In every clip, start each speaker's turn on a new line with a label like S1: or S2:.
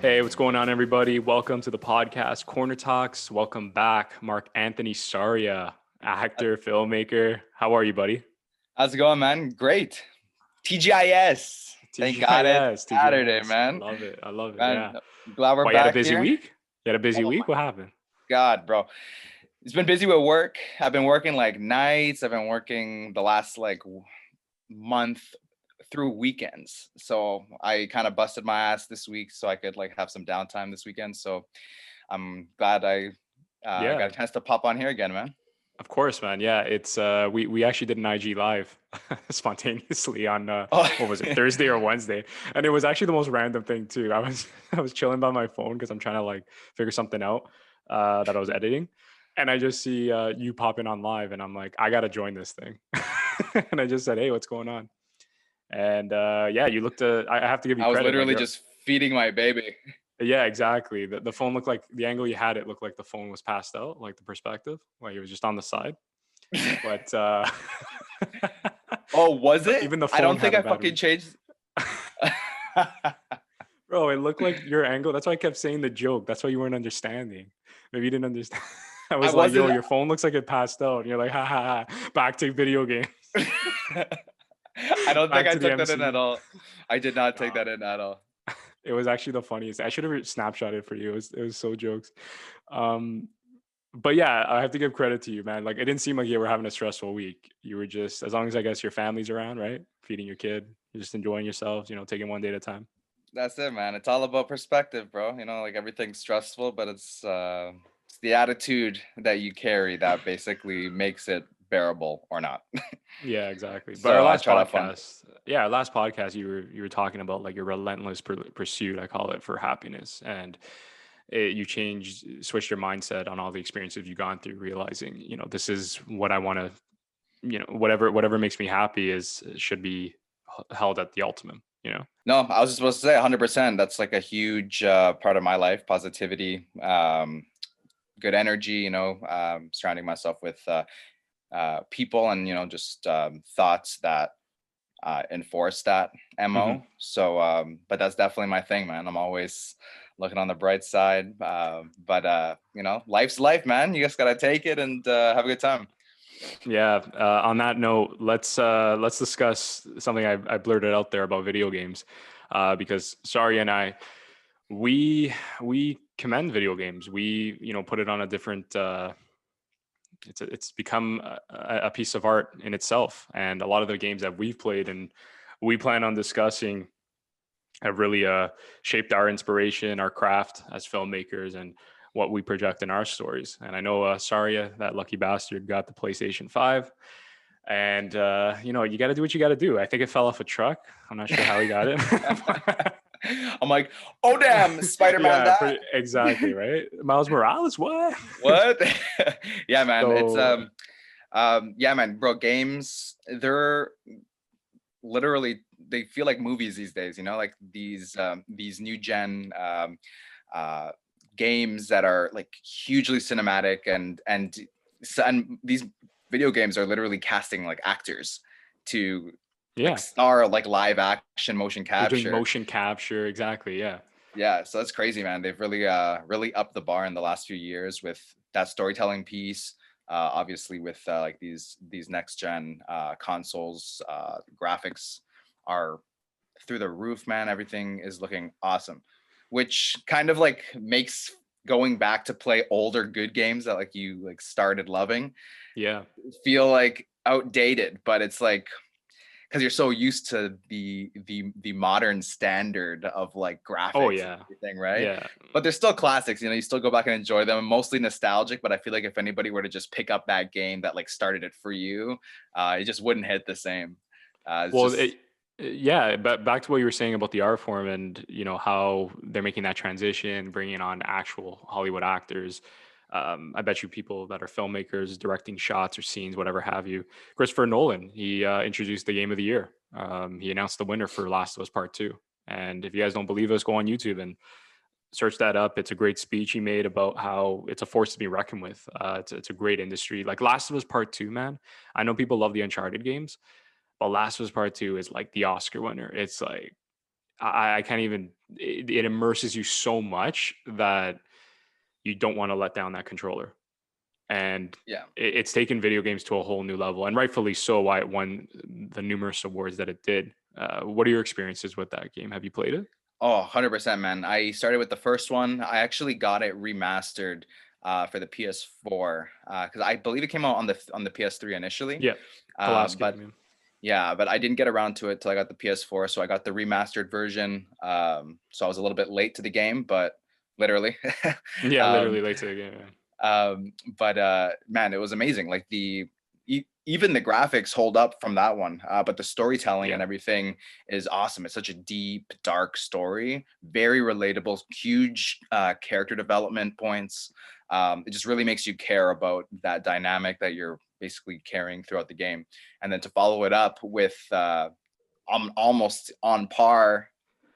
S1: Hey, what's going on, everybody? Welcome to the podcast, Corner Talks. Welcome back, Marc Anthony Sarria, actor, filmmaker. How are you, buddy?
S2: How's it going, man? Great. TGIS. Thank God it's
S1: TGIS,
S2: Saturday,
S1: TGIS. I
S2: man.
S1: love it. I love it.
S2: Man,
S1: Yeah.
S2: glad we're
S1: Why, you had a
S2: back
S1: busy
S2: here.
S1: week? You had a busy
S2: Oh
S1: week?
S2: my
S1: What happened?
S2: God, bro. It's been busy with work. I've been working like nights. I've been working the last month through weekends. So I kind of busted my ass this week so I could like have some downtime this weekend. So I'm glad I
S1: Yeah,
S2: got a chance to pop on here again, man.
S1: of course, man. Yeah, it's we actually did an IG live spontaneously on
S2: Oh,
S1: what was it, Thursday or Wednesday, and it was actually the most random thing too. I was I was chilling by my phone because I'm trying to like figure something out that I was editing, and I just see you popping on live, and I'm like, I gotta join this thing, and I just said, hey, what's going on? And yeah, you looked. I have to give you
S2: I was
S1: credit. Like,
S2: literally
S1: you're,
S2: just feeding my baby.
S1: yeah, exactly. The phone looked like the angle you had it looked like the phone was passed out, like the perspective, like it was just on the side. But
S2: Oh, was it?
S1: even the
S2: I
S1: phone
S2: don't think
S1: had a
S2: I
S1: bad
S2: fucking
S1: week.
S2: changed.
S1: Bro, it looked like your angle. That's why I kept saying the joke. That's why you weren't understanding. Maybe you didn't understand. I
S2: I
S1: was like, yo,
S2: wasn't.
S1: your phone looks like it passed out. And you're like, ha ha ha. Back to video game.
S2: I don't think
S1: Back
S2: I
S1: to the
S2: took that in at
S1: MCU.
S2: all. I did not take
S1: Nah,
S2: that in at all.
S1: it was actually the funniest. I should have snapshotted for you. It was so jokes. Um, but yeah, I have to give credit to you, man. Like, it didn't seem like you were having a stressful week. You were just, as long as I guess your family's around, right? Feeding your kid, you're just enjoying yourselves, taking one day at a time.
S2: That's it, man. It's all about perspective, bro. Like everything's stressful, but it's the attitude that you carry that basically makes it bearable or not.
S1: Yeah, exactly. But our
S2: So I
S1: last
S2: try to have fun.
S1: podcast, yeah, our last podcast, you were talking about like your relentless pursuit, I call it, for happiness, and you switched your mindset on all the experiences you've gone through, realizing, this is what I want to, whatever makes me happy is should be held at the ultimate.
S2: No, I was just supposed to say 100%. That's like a huge part of my life, positivity, good energy, surrounding myself with people and, just thoughts that enforce that
S1: Hmm.
S2: MO. So, but that's definitely my thing, man. I'm always looking on the bright side. But life's life, man. You just got to take it and have a good time.
S1: Yeah. On that note, let's discuss something I blurted out there about video games, because Sari and I, we commend video games. We put it on a different. It's become a piece of art in itself, and a lot of the games that we've played and we plan on discussing have really shaped our inspiration, our craft as filmmakers, and what we project in our stories. And I know Saria, that lucky bastard, got the PlayStation 5. And you got to do what you got to do. I think it fell off a truck. I'm not sure how he got it.
S2: I'm like, oh damn, Spider-Man
S1: Yeah,
S2: that.
S1: exactly, right. Miles Morales, what?
S2: What? Yeah, man. It's
S1: So
S2: yeah, man, bro. Games, they're literally, they feel like movies these days. Like these new gen uh, games that are like hugely cinematic and these video games are literally casting like actors to like
S1: yeah,
S2: star like live action motion
S1: they're doing
S2: capture.
S1: motion capture. Exactly. Yeah.
S2: Yeah, so that's crazy, man. They've really upped the bar in the last few years with that storytelling piece. Obviously, with like these next gen consoles, graphics are through the roof, man. Everything is looking awesome, which kind of like makes going back to play older good games that like you like started loving
S1: Yeah.
S2: feel like outdated. But it's like because you're so used to the modern standard of like
S1: Oh
S2: graphics and
S1: yeah.
S2: everything, right?
S1: Yeah.
S2: But they're still classics, you still go back and enjoy them. Mostly nostalgic, but I feel like if anybody were to just pick up that game that like started it for you, it just wouldn't hit the same. It's
S1: Well,
S2: just
S1: yeah, but back to what you were saying about the art form and how they're making that transition, bringing on actual Hollywood actors. I bet you people that are filmmakers, directing shots or scenes, whatever have you. Christopher Nolan, he introduced the game of the year. He announced the winner for Last of Us Part Two. And if you guys don't believe us, go on YouTube and search that up. It's a great speech he made about how it's a force to be reckoned with. It's a great industry. Like Last of Us Part Two, man. I know people love the Uncharted games, but Last of Us Part Two is like the Oscar winner. It's like I can't even. It immerses you so much that you don't want to let down that controller, and
S2: Yeah.
S1: it's taken video games to a whole new level, and rightfully so. Why it won the numerous awards that it did. What are your experiences with that game? Have you played it?
S2: Oh, 100%, man. I started with the first one. I actually got it remastered for the PS4 because I believe it came out on the PS3 initially.
S1: Yeah, the last
S2: But
S1: game. Yeah.
S2: yeah, but I didn't get around to it till I got the PS4, so I got the remastered version. So I was a little bit late to the game, but literally.
S1: Yeah,
S2: um,
S1: literally late to the game. Yeah.
S2: but man, it was amazing. Like even the graphics hold up from that one, but the storytelling
S1: Yeah.
S2: and everything is awesome. It's such a deep, dark story, very relatable, huge character development points. It just really makes you care about that dynamic that you're basically carrying throughout the game, and then to follow it up with almost on par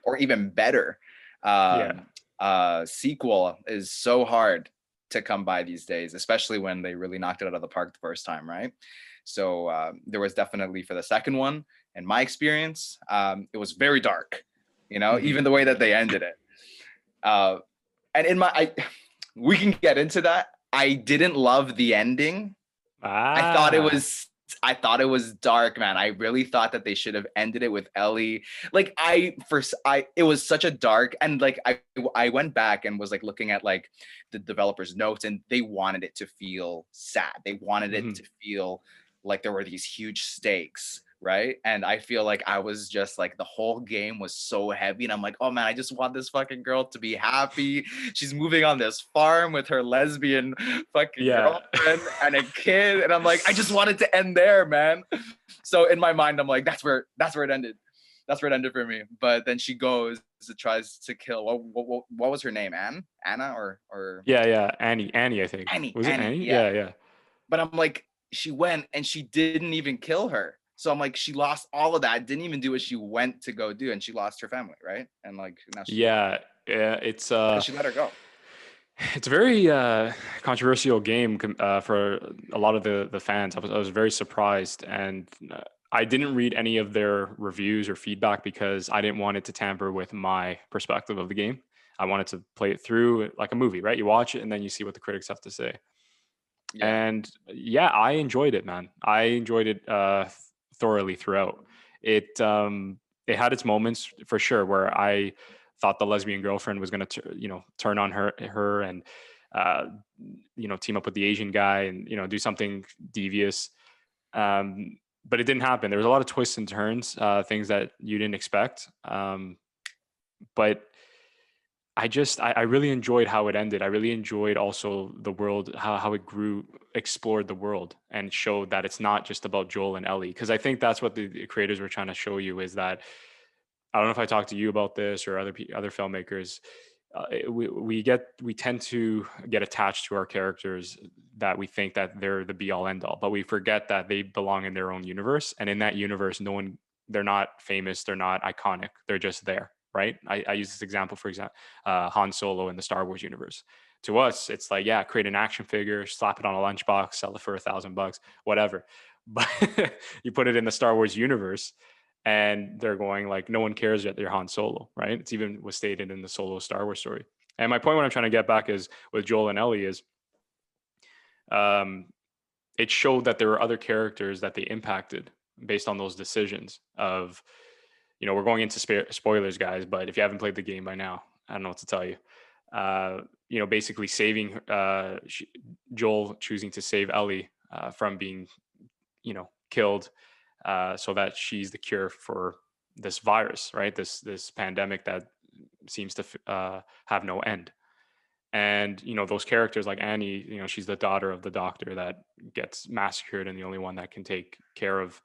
S2: or even better
S1: Yeah.
S2: um, sequel is so hard to come by these days, especially when they really knocked it out of the park the first time, right? So there was definitely for the second one, in my experience, it was very dark,
S1: Hmm.
S2: even the way that they ended it. Uh, and we can get into that. I didn't love the ending. I thought it
S1: Ah.
S2: was I thought it was dark, man. I really thought that they should have ended it with Ellie. Like it was such a dark, and like I went back and was like looking at like the developers' notes, and they wanted it to feel sad. They wanted it
S1: Hmm.
S2: to feel like there were these huge stakes, right? And I feel like I was just like the whole game was so heavy, and I'm like, oh man, I just want this fucking girl to be happy. She's moving on this farm with her lesbian fucking
S1: Yeah.
S2: girlfriend and a kid, and I'm like, I just want it to end there, man. So in my mind, I'm like, that's where it ended. That's where it ended for me. But then she goes, tries to kill. What was her name? Anna, or
S1: Yeah. Yeah. Annie. I think. Was it
S2: Annie?
S1: Annie?
S2: Yeah.
S1: Yeah. Yeah.
S2: But I'm like, she went and she didn't even kill her. So I'm like, she lost all of that. Didn't even do what she went to go do, and she lost her family, right? And like now she's alone
S1: Yeah. Yeah. It's
S2: because she let her go.
S1: it's a very controversial game for a lot of the fans. I was very surprised, and I didn't read any of their reviews or feedback because I didn't want it to tamper with my perspective of the game. I wanted to play it through like a movie, right? You watch it and then you see what the critics have to say.
S2: Yeah.
S1: And yeah, I enjoyed it, man. I enjoyed it thoroughly throughout. It had its moments for sure where I thought the lesbian girlfriend was going to turn on her and uh, team up with the Asian guy and do something devious. But it didn't happen. There was a lot of twists and turns, things that you didn't expect. But I really enjoyed how it ended. I really enjoyed also the world, how it grew, explored the world, and showed that it's not just about Joel and Ellie. Because I think that's what the creators were trying to show you is that I don't know if I talked to you about this or other filmmakers. We tend to get attached to our characters that we think that they're the be all end all, but we forget that they belong in their own universe, and in that universe, they're not famous, they're not iconic, they're just there, right? I use this example, for example, Han Solo in the Star Wars universe. To us, it's like, yeah, create an action figure, slap it on a lunchbox, sell it for $1,000, whatever. But you put it in the Star Wars universe, and they're going like, no one cares that they're Han Solo, right? It's even was stated in the Solo Star Wars story. And my point, what I'm trying to get back is with Joel and Ellie is, um, it showed that there were other characters that they impacted based on those decisions of, we're going into spoilers, guys, but if you haven't played the game by now, I don't know what to tell you. Basically saving Joel choosing to save Ellie from being, killed, so that she's the cure for this virus, right? This pandemic that seems to have no end. And those characters like Annie, she's the daughter of the doctor that gets massacred, and the only one that can take care of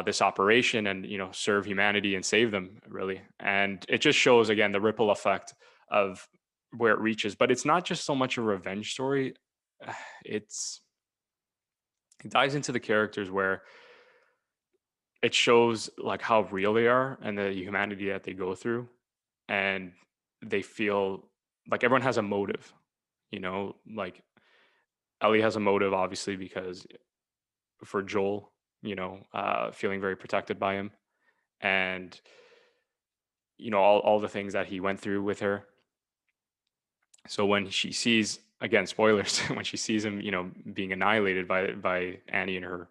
S1: this operation and serve humanity and save them, really. And it just shows again the ripple effect of where it reaches. But it's not just so much a revenge story. It's it dives into the characters where it shows like how real they are and the humanity that they go through, and they feel like everyone has a motive, like Ellie has a motive obviously because for Joel, feeling very protected by him, and all the things that he went through with her. So when she sees, again, spoilers, when she sees him, being annihilated by Annie and her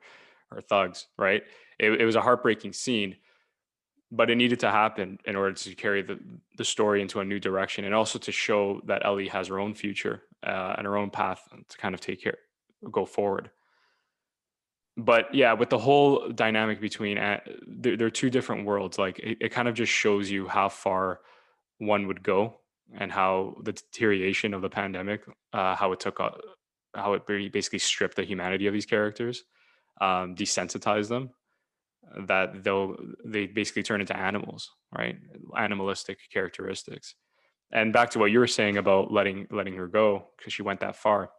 S1: thugs, right? It was a heartbreaking scene, but it needed to happen in order to carry the story into a new direction, and also to show that Ellie has her own future and her own path to kind of go forward. But yeah, with the whole dynamic between they're two different worlds. Like it kind of just shows you how far one would go, and how the deterioration of the pandemic, how it took how it basically stripped the humanity of these characters, desensitized them, that they basically turn into animals, right? Animalistic characteristics. And back to what you were saying about letting her go because she went that far.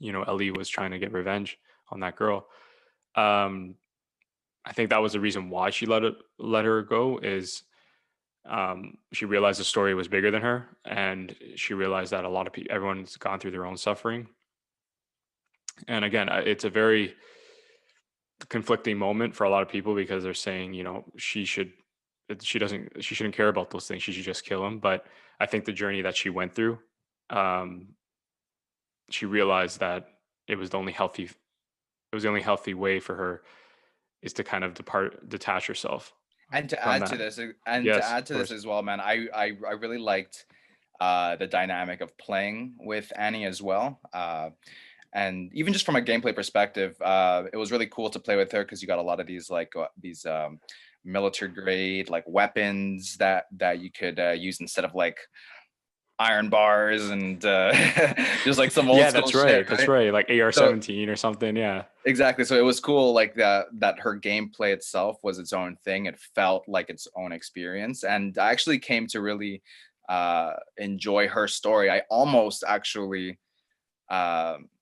S1: Ellie was trying to get revenge on that girl. Um, I think that was the reason why she let her go, is she realized the story was bigger than her, and she realized that a lot of people, everyone's gone through their own suffering. And again, it's a very conflicting moment for a lot of people, because they're saying, she shouldn't care about those things. She should just kill him. But I think the journey that she went through, um, she realized that it was the only healthy, way for her, is to kind of detach herself
S2: And to
S1: from
S2: add to
S1: that.
S2: this, and to
S1: Yes,
S2: add
S1: of
S2: to this
S1: course.
S2: as well, man, I really liked the dynamic of playing with Annie as well. And even just from a gameplay perspective, it was really cool to play with her because you got a lot of these military grade like weapons that you could use instead of like iron bars and just like some old
S1: Yeah,
S2: school
S1: that's
S2: shit,
S1: right. That's
S2: right?
S1: right. Like
S2: So
S1: AR-17 or something. Yeah.
S2: exactly. So it was cool, like that her gameplay itself was its own thing. It felt like its own experience, and I actually came to really enjoy her story. I almost actually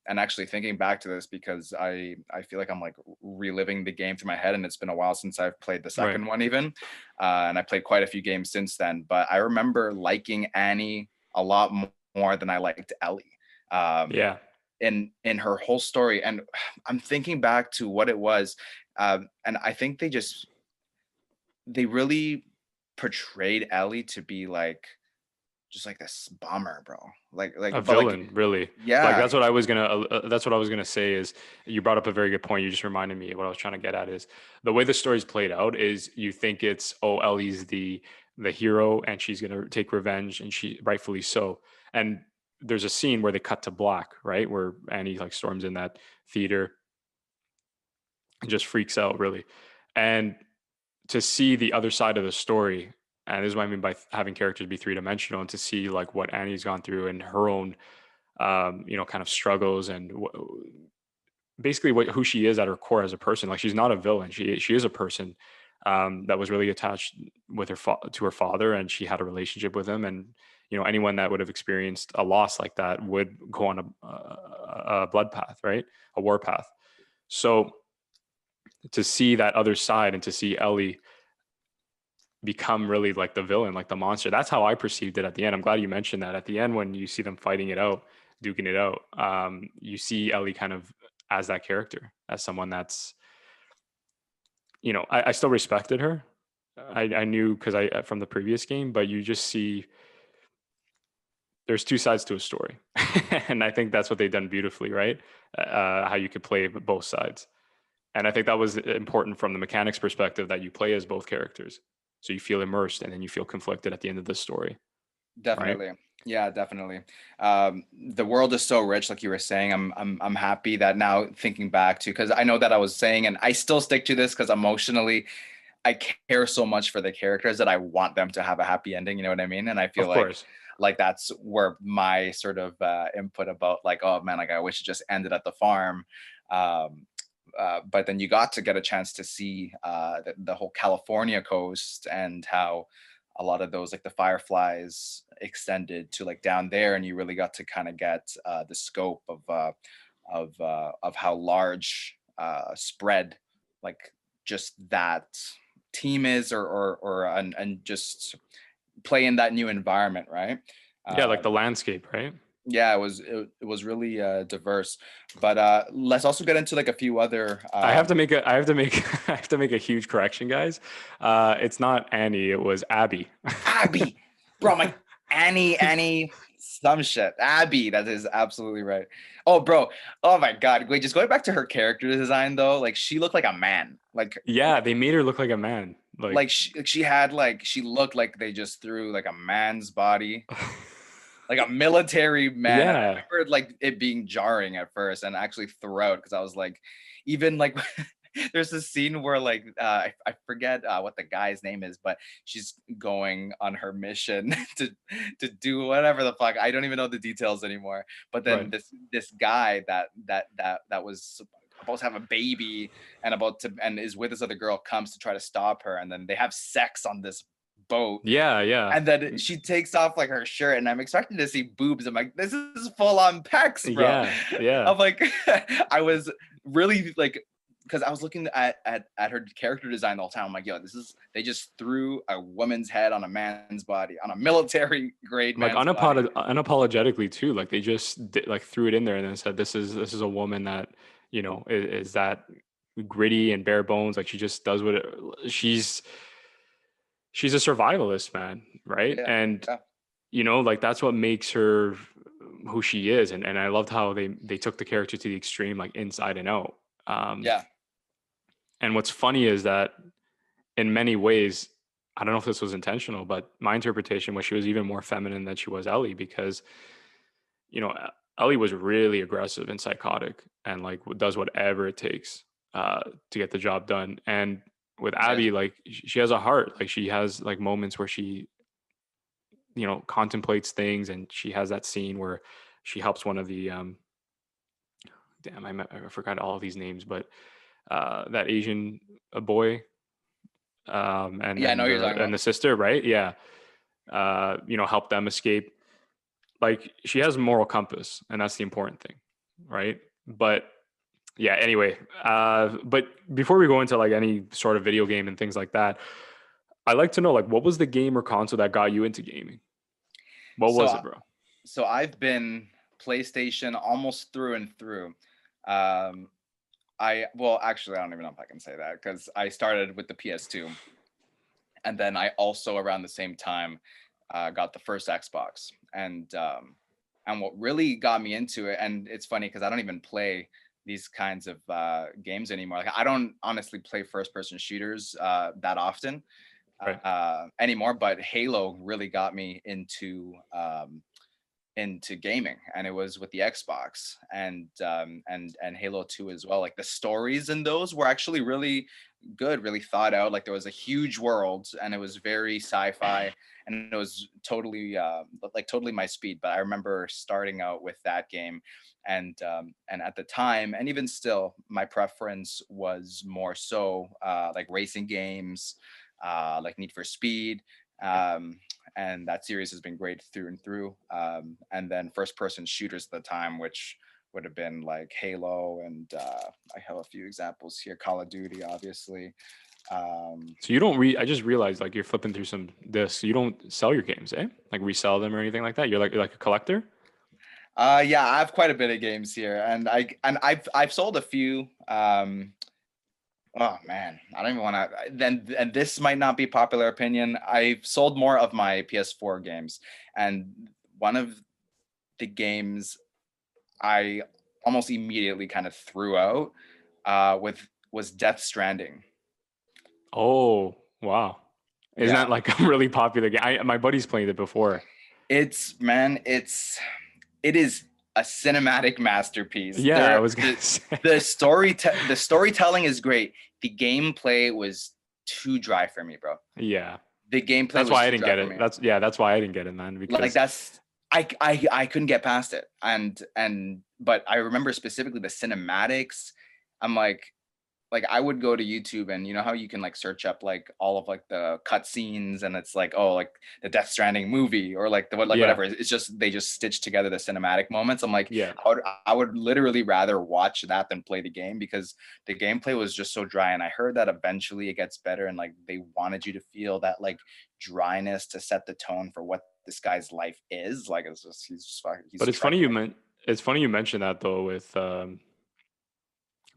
S2: and actually thinking back to this because I feel like I'm like reliving the game through my head, and it's been a while since I've played the
S1: Right.
S2: second one even, and I played quite a few games since then. But I remember liking Annie a lot more than I liked Ellie. Um,
S1: Yeah.
S2: in her whole story, and I'm thinking back to what it was, and I think they really portrayed Ellie to be like just like this bummer, bro.
S1: A
S2: But like,
S1: villain, really. Like
S2: yeah,
S1: that's what I was gonna say. Is you brought up a very good point. You just reminded me of what I was trying to get at. Is the way the story's played out is, you think it's, oh, Ellie's the hero and she's gonna take revenge, and she rightfully so. And there's a scene where they cut to black, right, where Annie like storms in that theater and just freaks out, really. And to see the other side of the story, and this is what I mean by having characters be three-dimensional, and to see like what Annie's gone through and her own kind of struggles, and basically who she is at her core as a person. Like, she's not a villain. She is a person that was really attached with to her father, and she had a relationship with him. And anyone that would have experienced a loss like that would go on a blood path, right? A war path. So to see that other side, and to see Ellie become really like the villain, like the monster. That's how I perceived it at the end. I'm glad you mentioned that. At the end, when you see them fighting it out, duking it out, you see Ellie kind of as that character, as someone that's, I still respected her. I knew, because I from the previous game, but you just see there's two sides to a story, and I think that's what they've done beautifully, right? How you could play both sides. And I think that was important from the mechanics perspective, that you play as both characters. So you feel immersed, and then you feel conflicted at the end of the story, right?
S2: definitely. Yeah, definitely. The world is so rich, like you were saying. I'm happy that now thinking back to, because I know that I was saying, and I still stick to this because emotionally I care so much for the characters that I want them to have a happy ending. You know what I mean? And I feel
S1: Of course.
S2: like that's where my sort of input about like, oh man, like I wish it just ended at the farm. Um, but then you got to get a chance to see the whole California coast, and how a lot of those like the fireflies extended to like down there, and you really got to kind of get the scope of how large spread like just that team is, or and just play in that new environment, right?
S1: Yeah, like
S2: Uh,
S1: the landscape, right?
S2: Yeah, it was really diverse. But let's also get into like a few other
S1: I have to make a huge correction, guys. It's not Annie, it was Abby.
S2: Abby, bro. I'm like Annie, some shit. Abby, that is absolutely right. Oh, bro. Oh my God. Wait, just going back to her character design though, like she looked like a man.
S1: Yeah, they made her look like a man. Like
S2: She had like she looked like they just threw like a man's body, like a military man. And
S1: yeah.
S2: I remember like it being jarring at first and actually throughout because I was like, even like there's this scene where like I forget what the guy's name is, but she's going on her mission to do whatever the fuck. I don't even know the details anymore. But then
S1: Right.
S2: this guy that was supposed to have a baby and about to and is with this other girl comes to try to stop her, and then they have sex on this boat,
S1: Yeah, yeah.
S2: and then she takes off like her shirt, and I'm expecting to see boobs. I'm like, this is full on pecs, bro.
S1: Yeah, yeah.
S2: I'm like, I was really like, because I was looking at her character design the whole time. I'm like, yo, this is they just threw a woman's head on a man's body, on a military grade
S1: Like
S2: man's body.
S1: unapologetically too. Like they just like threw it in there and then said this is a woman that, is that gritty and bare bones. Like she just does what she's a survivalist, man, right?
S2: Yeah,
S1: And
S2: yeah,
S1: like that's what makes her who she is. And I loved how they took the character to the extreme, like inside and out. Um,
S2: yeah.
S1: and what's funny is that in many ways, I don't know if this was intentional, but my interpretation was she was even more feminine than she was Ellie because, you know, Ellie was really aggressive and psychotic and like does whatever it takes to get the job done. And with
S2: Yeah.
S1: Abby, like she has a heart. Like she has like moments where she, contemplates things, and she has that scene where she helps one of the damn, I forgot all of these names, but that Asian boy, and
S2: Yeah, I know what you're talking
S1: and
S2: about.
S1: the sister, right? Yeah, help them escape. Like she has a moral compass, and that's the important thing, right? But yeah, anyway, but before we go into like any sort of video game and things like that, I'd like to know like what was the game or console that got you into gaming? What was
S2: So
S1: it, bro?
S2: so I've been PlayStation almost through and through. Um, well, actually, I don't even know if I can say that because I started with the PS2, and then I also around the same time got the first Xbox, and what really got me into it, and it's funny because I don't even play these kinds of games anymore. Like I don't honestly play first person shooters that often
S1: Right.
S2: anymore, but Halo really got me into gaming, and it was with the Xbox and Halo 2 as well. Like the stories in those were actually really good, really thought out. Like there was a huge world and it was very sci-fi, and it was totally like totally my speed. But I remember starting out with that game, and at the time and even still my preference was more so like racing games, like Need for Speed. And that series has been great through and through. And then first person shooters at the time, which would have been like Halo, and I have a few examples here. Call of Duty, obviously. Um,
S1: So you don't I just realized like you're flipping through some discs. You don't sell your games, eh? Like resell them or anything like that. You're like a collector.
S2: yeah, I have quite a bit of games here, and I've sold a few. Oh man, I don't even want to. Then and this might not be popular opinion. I've sold more of my PS4 games, and one of the games I almost immediately kind of threw out with was Death Stranding.
S1: Oh wow, isn't
S2: Yeah,
S1: that like a really popular game? My buddy's played it before.
S2: it's man, it is a cinematic masterpiece.
S1: Yeah, I was gonna say.
S2: The storytelling is great. The gameplay was too dry for me, bro.
S1: Yeah,
S2: The gameplay
S1: that's
S2: was
S1: why I
S2: too
S1: didn't
S2: dry
S1: get
S2: for
S1: it.
S2: me.
S1: That's why I didn't get it, man.
S2: Like
S1: Because
S2: that's I couldn't get past it. And but I remember specifically the cinematics. I'm like I would go to YouTube, and you know how you can like search up like all of like the cut scenes, and it's like, oh, like the Death Stranding movie, or like the like
S1: yeah,
S2: whatever. It's just they just stitch together the cinematic moments. I'm like,
S1: yeah,
S2: I would literally rather watch that than play the game because the gameplay was just so dry. And I heard that eventually it gets better, and like they wanted you to feel that like dryness to set the tone for what this guy's life is. Like, it's just he's just fucking he's
S1: But
S2: trending.
S1: it's funny you mentioned that though with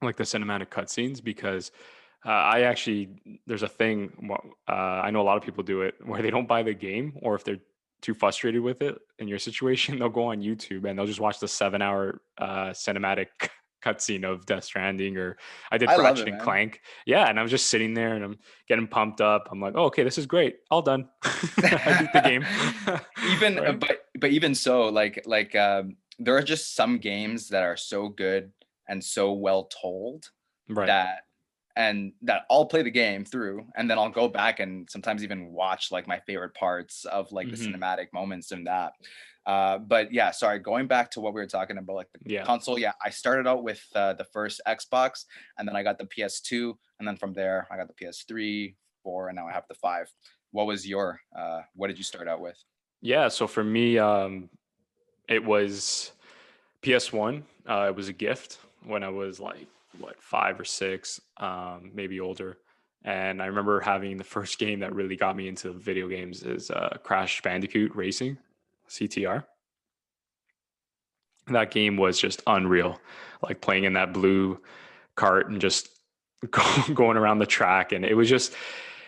S1: like the cinematic cutscenes because I actually there's a thing I know a lot of people do it where they don't buy the game or if they're too frustrated with it in your situation they'll go on YouTube and they'll just watch the 7 hour cinematic cutscene of Death Stranding or I did
S2: I love
S1: Ratchet
S2: it,
S1: and
S2: man.
S1: Clank. Yeah, and I'm just sitting there and I'm getting pumped up. I'm like, oh, okay, this is great. All done. I beat the game.
S2: Even
S1: Right?
S2: but even so, there are just some games that are so good and so well told
S1: Right.
S2: that that I'll play the game through and then I'll go back and sometimes even watch like my favorite parts of like the
S1: Hmm.
S2: cinematic moments in that. But yeah, sorry, going back to what we were talking about, like the
S1: Yeah.
S2: console. Yeah, I started out with the first Xbox, and then I got the PS2, and then from there I got the PS3, 4, and now I have the 5. What was your what did you start out with?
S1: Yeah. So for me, it was PS1. It was a gift when I was like what 5 or 6, maybe older. And I remember having the first game that really got me into video games is Crash Bandicoot Racing, CTR. That game was just unreal. Like playing in that blue cart and just going around the track, and it was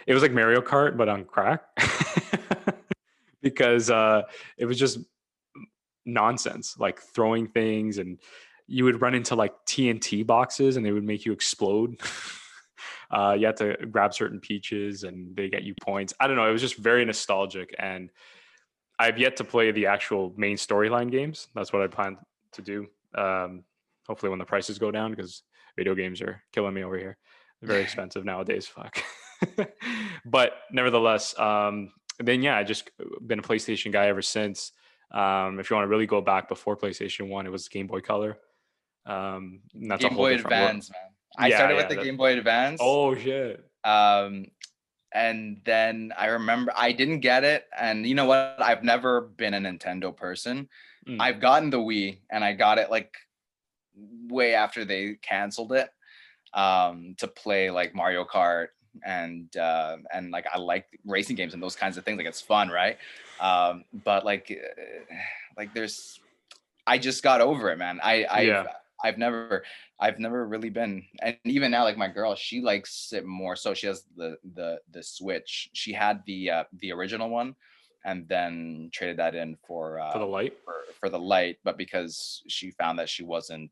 S1: like Mario Kart but on crack because it was just nonsense, like throwing things, and you would run into like TNT boxes and they would make you explode. You had to grab certain peaches and they get you points. I don't know. It was just very nostalgic. And I've yet to play the actual main storyline games. That's what I plan to do. Hopefully, when the prices go down, because video games are killing me over here. They're very expensive nowadays. Fuck. But nevertheless, then yeah, I just been a PlayStation guy ever since. If you want to really go back before PlayStation One, it was Game Boy Color. And that's a
S2: Game
S1: whole
S2: Boy
S1: different world.
S2: Advance, man. I
S1: Yeah,
S2: started with
S1: yeah.
S2: the Game Boy Advance.
S1: Oh shit.
S2: Um, and then I remember I didn't get it. And you know what? I've never been a Nintendo person.
S1: Mm,
S2: I've gotten the Wii and I got it like way after they canceled it to play like Mario Kart and like I like racing games and those kinds of things. Like it's fun, right? But like there's I just got over it, man.
S1: yeah.
S2: I've never I've never really been, and even now, like my girl, she likes it more. So she has the Switch. She had the original one, and then traded that in
S1: For the light.
S2: for the light. But because she found that she wasn't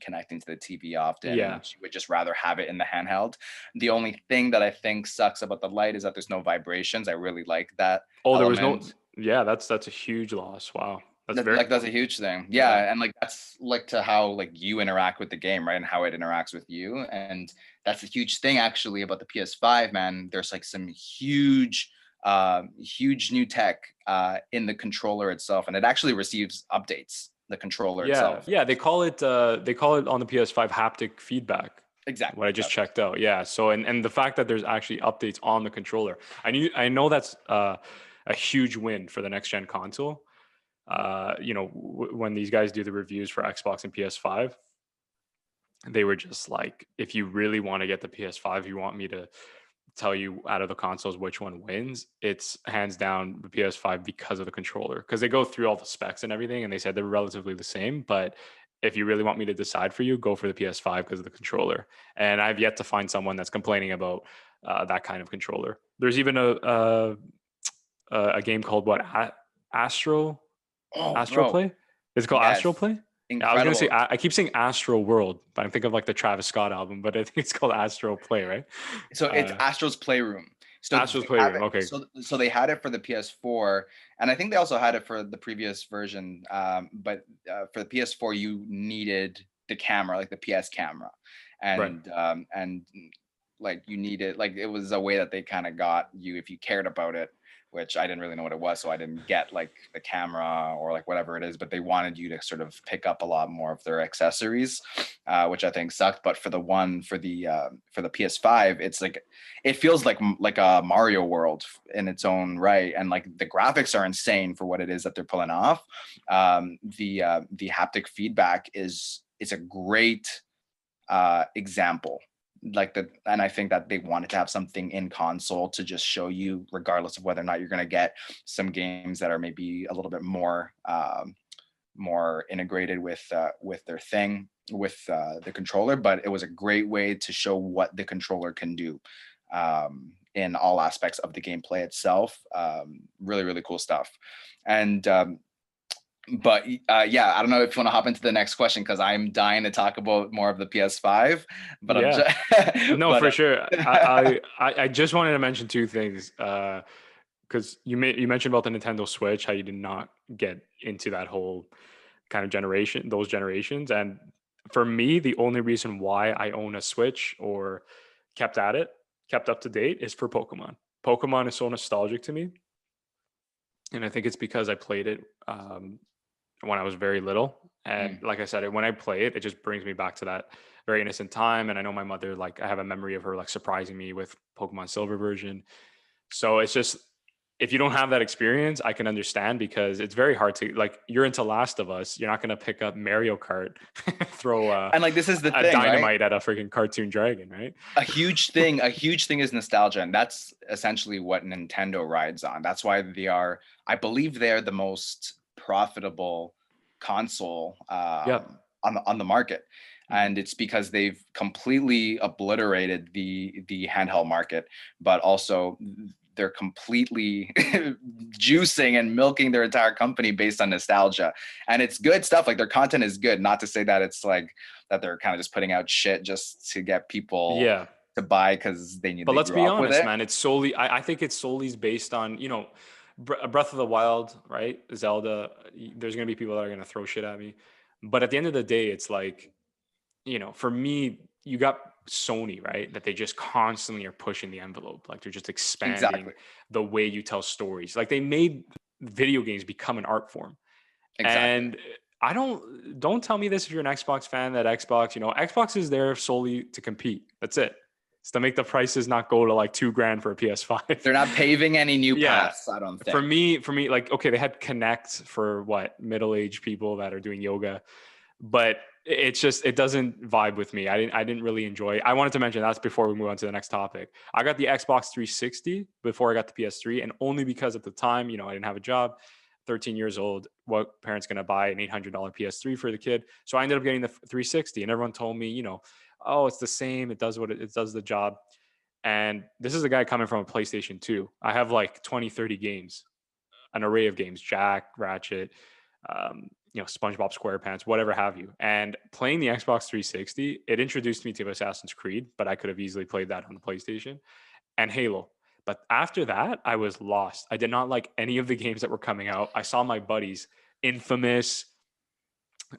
S2: connecting to the TV often,
S1: Yeah.
S2: and she would just rather have it in the handheld. The only thing that I think sucks about the light is that there's no vibrations. I really like that
S1: Oh, there was no.
S2: element.
S1: Yeah, that's a huge loss. Wow, that's
S2: That,
S1: very
S2: like that's a huge thing.
S1: yeah.
S2: Yeah, and like that's like to how like you interact with the game, right? And how it interacts with you. And that's a huge thing actually about the PS5, man. There's like some huge new tech in the controller itself, and it actually receives updates, the controller
S1: Yeah,
S2: itself.
S1: yeah. They call it on the PS5 haptic feedback. What
S2: Exactly.
S1: I just
S2: That's
S1: checked out. Yeah. So and the fact that there's actually updates on the controller, I know that's a huge win for the next gen console. When these guys do the reviews for Xbox and PS5, they were just like, if you really want to get the PS5, you want me to tell you out of the consoles which one wins, it's hands down the PS5 because of the controller. Because they go through all the specs and everything, and they said they're relatively the same. But if you really want me to decide for you, go for the PS5 because of the controller. And I've yet to find someone that's complaining about that kind of controller. There's even a game called what
S2: oh,
S1: Astro
S2: bro.
S1: Play. Is it called Astro
S2: Yes.
S1: Play? Yeah, I was gonna say
S2: Incredible.
S1: I keep saying Astro World, but I'm thinking of like the Travis Scott album, but I think it's called Astro Play, right?
S2: So it's
S1: Uh,
S2: Astro's Playroom. So
S1: Astro's
S2: they have
S1: Playroom.
S2: it.
S1: Okay,
S2: So they had it for the PS4, and I think they also had it for the previous version. But for the PS4, you needed the camera, like the PS camera,
S1: right.
S2: and like you needed like it was a way that they kind of got you if you cared about it, which I didn't really know what it was, so I didn't get like the camera or like whatever it is. But they wanted you to sort of pick up a lot more of their accessories, which I think sucked. But for the one for the PS5, it's like it feels like a Mario world in its own right, and like the graphics are insane for what it is that they're pulling off. The haptic feedback is a great example and I think that they wanted to have something in console to just show you, regardless of whether or not you're going to get some games that are maybe a little bit more integrated with their thing, with the controller. But it was a great way to show what the controller can do in all aspects of the gameplay itself. Really, really cool stuff. And but yeah, I don't know if you want to hop into the next question, because I'm dying to talk about more of the PS5. But I'm
S1: Yeah.
S2: just
S1: No,
S2: but
S1: for sure. I just wanted to mention two things. Because you mentioned about the Nintendo Switch, how you did not get into that whole kind of those generations. And for me, the only reason why I own a Switch or kept at it, kept up to date, is for Pokemon. Pokemon is so nostalgic to me, and I think it's because I played it when I was very little. And
S2: Mm.
S1: like I said, when I play it, it just brings me back to that very innocent time. And I know my mother, like, I have a memory of her like surprising me with Pokemon Silver version. So it's just, if you don't have that experience, I can understand, because it's very hard to, like, you're into Last of Us, you're not going to pick up Mario Kart, throw
S2: And like, this is the
S1: a
S2: thing, right?
S1: dynamite at a freaking cartoon dragon, right?
S2: A huge thing is nostalgia, and that's essentially what Nintendo rides on. That's why I believe they're the most profitable console
S1: Yep.
S2: on the market.
S1: Mhm.
S2: And it's because they've completely obliterated the handheld market, but also they're completely juicing and milking their entire company based on nostalgia. And it's good stuff. Like, their content is good. Not to say that it's like that they're kind of just putting out shit just to get people
S1: Yeah.
S2: to buy because they
S1: But let's
S2: grew
S1: be
S2: up with
S1: honest,
S2: it.
S1: man. It's solely, I think it's solely based on, Breath of the Wild, right? Zelda. There's going to be people that are going to throw shit at me. But at the end of the day, it's like, for me, you got Sony, right? That they just constantly are pushing the envelope. Like, they're just expanding
S2: Exactly.
S1: the way you tell stories. Like, they made video games become an art form.
S2: Exactly.
S1: And don't tell me this if you're an Xbox fan, that Xbox is there solely to compete. That's it. It's to make the prices not go to like $2,000 for a PS5.
S2: They're not paving any new
S1: Yeah.
S2: paths, I don't
S1: For
S2: think.
S1: me, like, okay, they had Connect for what, middle-aged people that are doing yoga, but it's just, it doesn't vibe with me. I didn't really enjoy. I wanted to mention, that's before we move on to the next topic. I got the Xbox 360 before I got the PS3, and only because at the time, I didn't have a job, 13 years old. What parent's going to buy an $800 PS3 for the kid? So I ended up getting the 360, and everyone told me, oh, it's the same. It does it does the job. And this is a guy coming from a PlayStation 2. I have like 20, 30 games, an array of games, Jack, Ratchet, SpongeBob SquarePants, whatever have you. And playing the Xbox 360, it introduced me to Assassin's Creed, but I could have easily played that on the PlayStation, and Halo. But after that, I was lost. I did not like any of the games that were coming out. I saw my buddies, Infamous,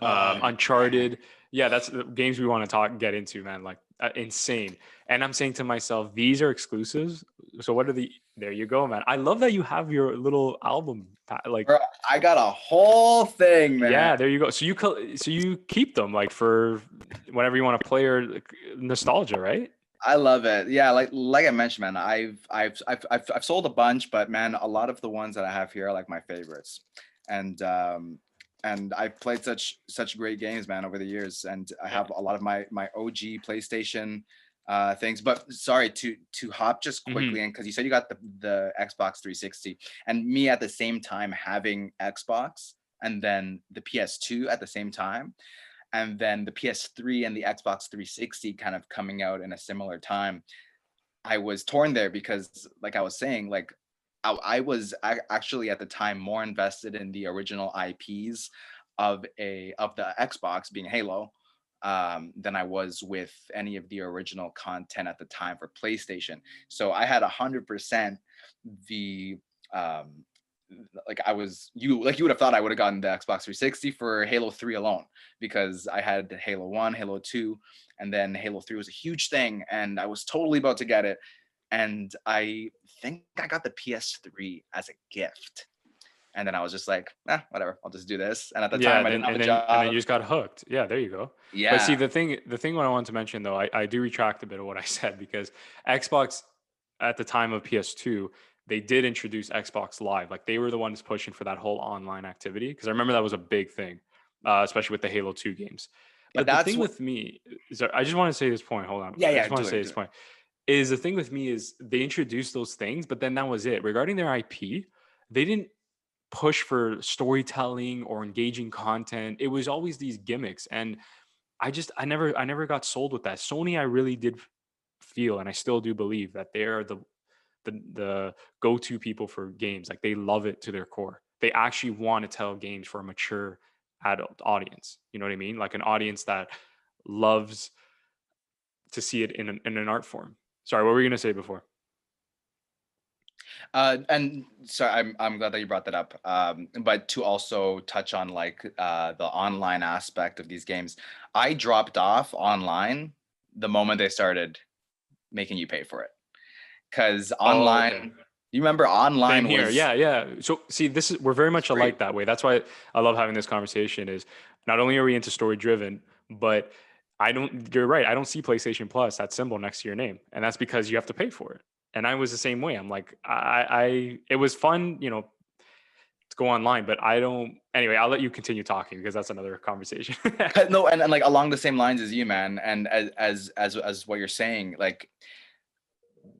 S2: Oh man.
S1: Uncharted. Yeah, that's the games we want to get into, man. Like, insane. And I'm saying to myself, these are exclusives. So what are there you go, man. I love that you have your little album. Like,
S2: Bro, I got a whole thing, man.
S1: yeah, there you go. So you keep them like for whenever you want to play, or like, nostalgia, right?
S2: I love it. Yeah, like I mentioned, man, I've sold a bunch, but man, a lot of the ones that I have here are like my favorites. And I've played such great games, man, over the years. And I
S1: Yeah.
S2: have a lot of my OG PlayStation things. But sorry, to hop just quickly
S1: Hmm.
S2: in, because you said you got the Xbox 360, and me at the same time having Xbox and then the PS2 at the same time, and then the PS3 and the Xbox 360 kind of coming out in a similar time. I was torn there because, like I was saying, like I was actually at the time more invested in the original IPs of the Xbox, being Halo, than I was with any of the original content at the time for PlayStation. So I had 100% the um, like I was you would have thought I would have gotten the Xbox 360 for Halo 3 alone, because I had Halo 1, Halo 2, and then Halo 3 was a huge thing, and I was totally about to get it. And I think I got the PS3 as a gift. And then I was just like, whatever, I'll just do this. And at the
S1: Yeah,
S2: time I didn't have a
S1: and then you
S2: job.
S1: just got hooked. Yeah, there you go. But see,
S2: Yeah.
S1: the thing what I want to mention though, I do retract a bit of what I said, because Xbox at the time of PS2, they did introduce Xbox Live. Like, they were the ones pushing for that whole online activity, because I remember that was a big thing, especially with the Halo 2 games.
S2: But
S1: But the
S2: that's
S1: thing
S2: what.
S1: with me, sorry, I just want to say this point. Hold on.
S2: Yeah,
S1: I
S2: yeah.
S1: just want
S2: Do
S1: to say
S2: it.
S1: this
S2: Do it.
S1: point. Is the thing with me is they introduced those things, but then that was it. Regarding their IP, they didn't push for storytelling or engaging content. It was always these gimmicks. And I never got sold with that. Sony, I really did feel, and I still do believe that they are the go-to people for games. Like they love it to their core. They actually want to tell games for a mature adult audience. You know what I mean? Like an audience that loves to see it in an art form. Sorry, what were you gonna say before?
S2: And so I'm glad that you brought that up. But to also touch on like the online aspect of these games, I dropped off online the moment they started making you pay for it. Because
S1: Oh, okay.
S2: online, you remember
S1: Same
S2: online
S1: here.
S2: was
S1: Yeah, yeah. So see, this is we're very much
S2: free.
S1: alike that way. That's why I love having this conversation. Is not only are we into story driven, but I don't. You're right. I don't see PlayStation Plus, that symbol next to your name, and that's because you have to pay for it. And I was the same way. I'm like, it was fun, to go online, but I don't. Anyway, I'll let you continue talking because that's another conversation.
S2: No, and like along the same lines as you, man, and as what you're saying, like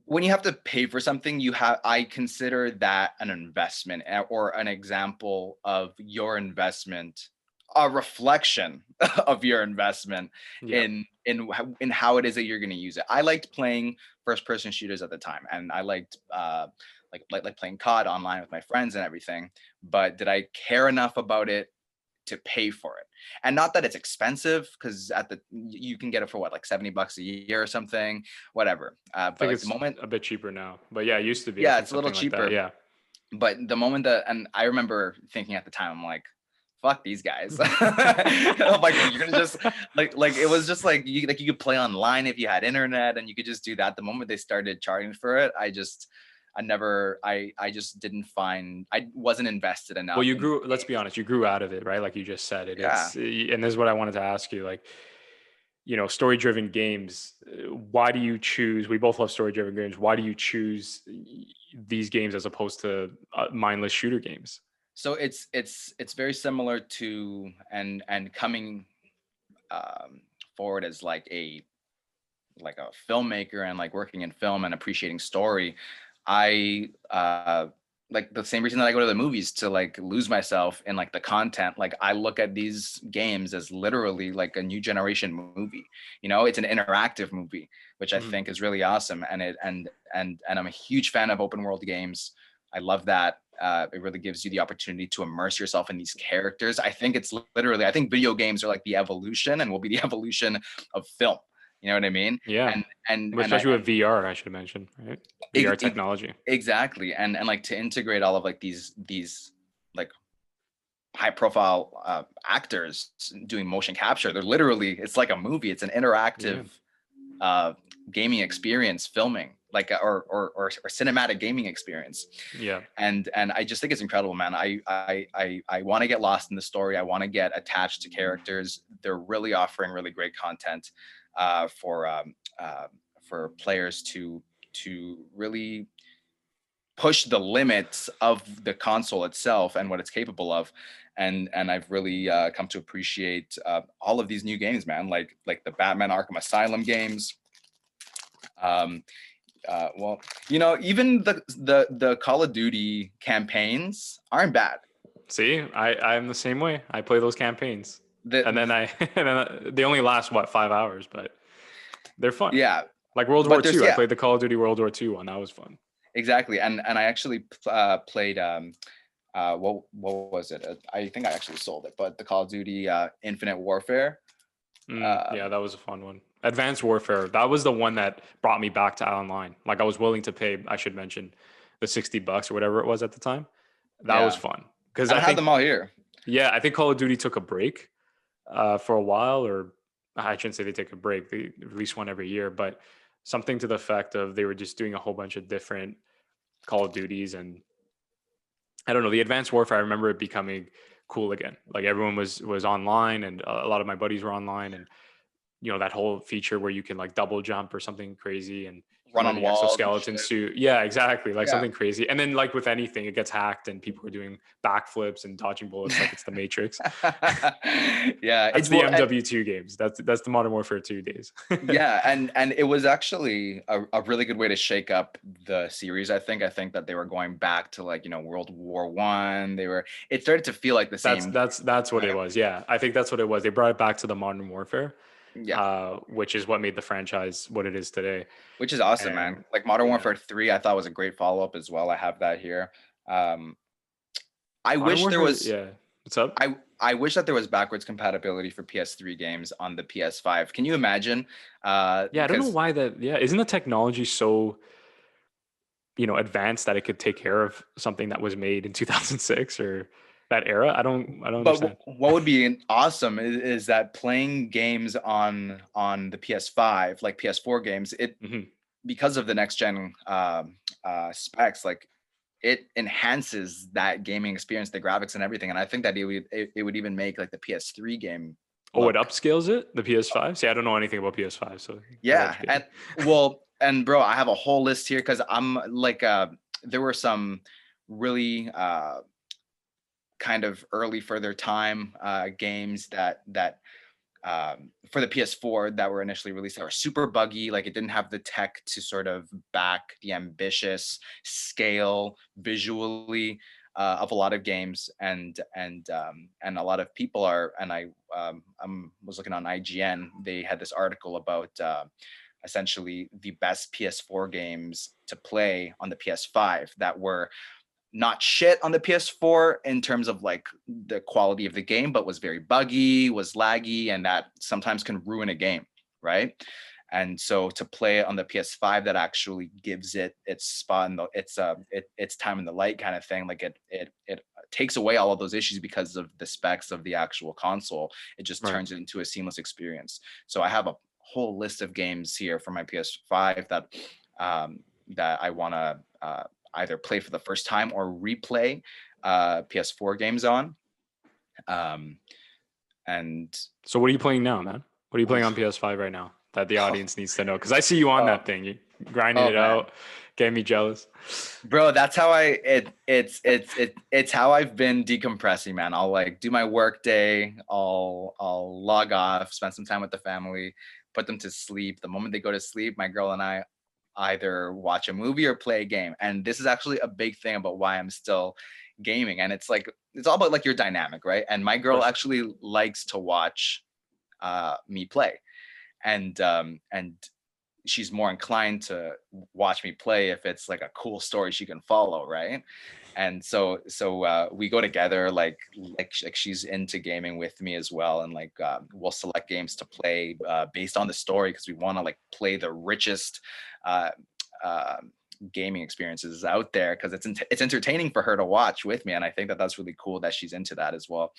S2: when you have to pay for something, I consider that an investment or an example of your investment, a reflection of your investment
S1: Yeah.
S2: in how it is that you're going to use it. I liked playing first person shooters at the time, and I liked like playing COD online with my friends and everything. But did I care enough about it to pay for it? And not that it's expensive, because you can get it for what, like $70 a year or something, whatever.
S1: I
S2: But
S1: think
S2: like the
S1: it's
S2: moment,
S1: a bit cheaper now, but yeah, it used to be. I
S2: yeah,
S1: think
S2: it's a little
S1: something like that.
S2: cheaper.
S1: Yeah.
S2: But the moment that, and I remember thinking at the time, I'm like, fuck these guys. I'm like, you're gonna just like it was just like you could play online if you had internet, and you could just do that. The moment they started charging for it, I just didn't find, I wasn't invested
S1: Well,
S2: enough
S1: you
S2: in these
S1: grew, let's be
S2: games.
S1: honest, you grew out of it, right? Like you just said it.
S2: Yeah.
S1: And this is what I wanted to ask you. Like, story driven games, why do you choose? We both love story driven games. Why do you choose these games as opposed to mindless shooter games?
S2: So it's very similar to, and coming um, forward as like a filmmaker and like working in film and appreciating story. I like the same reason that I go to the movies, to like lose myself in like the content. Like I look at these games as literally like a new generation movie. It's an interactive movie, which I
S1: Mhm.
S2: think is really awesome. And I'm a huge fan of open world games. I love that. It really gives you the opportunity to immerse yourself in these characters. I think it's literally, I think video games are like the evolution, and will be the evolution of film. You know what I mean?
S1: Yeah.
S2: And
S1: Especially with VR, I should mention, right? VR
S2: ex- ex-
S1: technology.
S2: exactly. And like to integrate all of like these like high profile actors doing motion capture. They're literally, it's like a movie. It's an
S1: Yeah.
S2: interactive uh, gaming experience, filming like or cinematic gaming experience.
S1: Yeah.
S2: And I just think it's incredible, man. I want to get lost in the story. I want to get attached to characters. They're really offering really great content uh, for um, uh, for players to really push the limits of the console itself and what it's capable of. And I've really come to appreciate all of these new games, man. Like the Batman Arkham Asylum games. Um, well, even the Call of Duty campaigns aren't bad.
S1: See, I'm the same way. I play those campaigns, and then
S2: The
S1: they only last what 5 hours, but they're fun.
S2: Yeah,
S1: Like World War
S2: but there's
S1: II, I
S2: yeah,
S1: played the Call of Duty World War II one. That was fun.
S2: exactly. And I actually played what was it? I think I actually sold it, but the Call of Duty Infinite Warfare.
S1: Yeah,
S2: Um,
S1: that was a fun one. Advanced Warfare, that was the one that brought me back to online. Like I was willing to pay, I should mention, the $60 or whatever it was at the time. That was
S2: yeah,
S1: fun because
S2: and
S1: I
S2: I have them
S1: think,
S2: all here.
S1: yeah, I think Call of Duty took a break for a while, or I shouldn't say they take a break. They release one every year, but something to the effect of they were just doing a whole bunch of different Call of Duties, and I don't know, the Advanced Warfare. I remember it becoming cool again. Like everyone was online, and a lot of my buddies were online, and that whole feature where you can like double jump or something crazy, and
S2: run
S1: or
S2: on
S1: the
S2: walls and
S1: exoskeleton
S2: shit.
S1: suit. Yeah, exactly. Like
S2: Yeah.
S1: something crazy. And then like with anything, it gets hacked and people are doing backflips and dodging bullets like it's the Matrix.
S2: Yeah,
S1: That's
S2: it's
S1: the
S2: well,
S1: MW2 games. That's the Modern Warfare 2 days.
S2: yeah, and it was actually a really good way to shake up the series. I think that they were going back to like, World War One. It started to feel like the
S1: That's
S2: same.
S1: that's that's what it was. Yeah, I think that's what it was. They brought it back to the Modern Warfare,
S2: Yeah,
S1: which is what made the franchise what it is today.
S2: which is awesome, man.
S1: And
S2: Like Modern
S1: yeah,
S2: Warfare 3, I thought was a great follow-up as well. I have that here. Um, I
S1: Modern
S2: wish there
S1: Warfare.
S2: was
S1: Yeah, what's up?
S2: I wish that there was backwards compatibility for PS3 games on the PS5. Can you imagine?
S1: Yeah, I don't know
S2: Because
S1: why that. Yeah, isn't the technology so advanced that it could take care of something that was made in 2006 or that era? I don't
S2: But
S1: understand.
S2: what would be awesome is that playing games on the PS5, like PS4 games, it
S1: Hmm.
S2: because of the next gen specs, like it enhances that gaming experience, the graphics and everything. And I think that it would even make like the PS3 game
S1: Oh, it
S2: look.
S1: upscales it, the PS5. See, I don't know anything about PS5, so gotta
S2: Yeah,
S1: educate me.
S2: and well, and bro, I have a whole list here because I'm like, there were some really kind of early for their time games that for the PS4 that were initially released that were super buggy. Like it didn't have the tech to sort of back the ambitious scale visually of a lot of games, and a lot of people are. And was looking on IGN. They had this article about essentially the best PS4 games to play on the PS5 that were not shit on the PS4 in terms of like the quality of the game, but was very buggy, was laggy, and that sometimes can ruin a game, right? And so to play it on the PS5, that actually gives it its spot and its time in the light kind of thing. Like it takes away all of those issues because of the specs of the actual console. It just
S1: Right.
S2: turns it into a seamless experience. So I have a whole list of games here for my PS5 that I want to either play for the first time or replay PS4 games on. Um, and
S1: So what are you playing now, man? What are you playing on
S2: oof,
S1: PS5 right now that the audience needs to know? Because I see you on
S2: oh,
S1: that thing, you grinding
S2: oh
S1: it
S2: man,
S1: out, getting me jealous.
S2: bro, that's how it's how I've been decompressing, man. I'll like do my work day, I'll log off, spend some time with the family, put them to sleep. The moment they go to sleep, my girl and I either watch a movie or play a game. And this is actually a big thing about why I'm still gaming. And it's like it's all about like your dynamic, right? And my
S1: For
S2: girl
S1: sure.
S2: actually likes to watch me play. And she's more inclined to watch me play if it's like a cool story she can follow, right? And so we go together, like she's into gaming with me as well, and like we'll select games to play based on the story because we want to like play the richest uh, uh, gaming experiences out there because it's entertaining for her to watch with me, and I think that that's really cool that she's into that as well.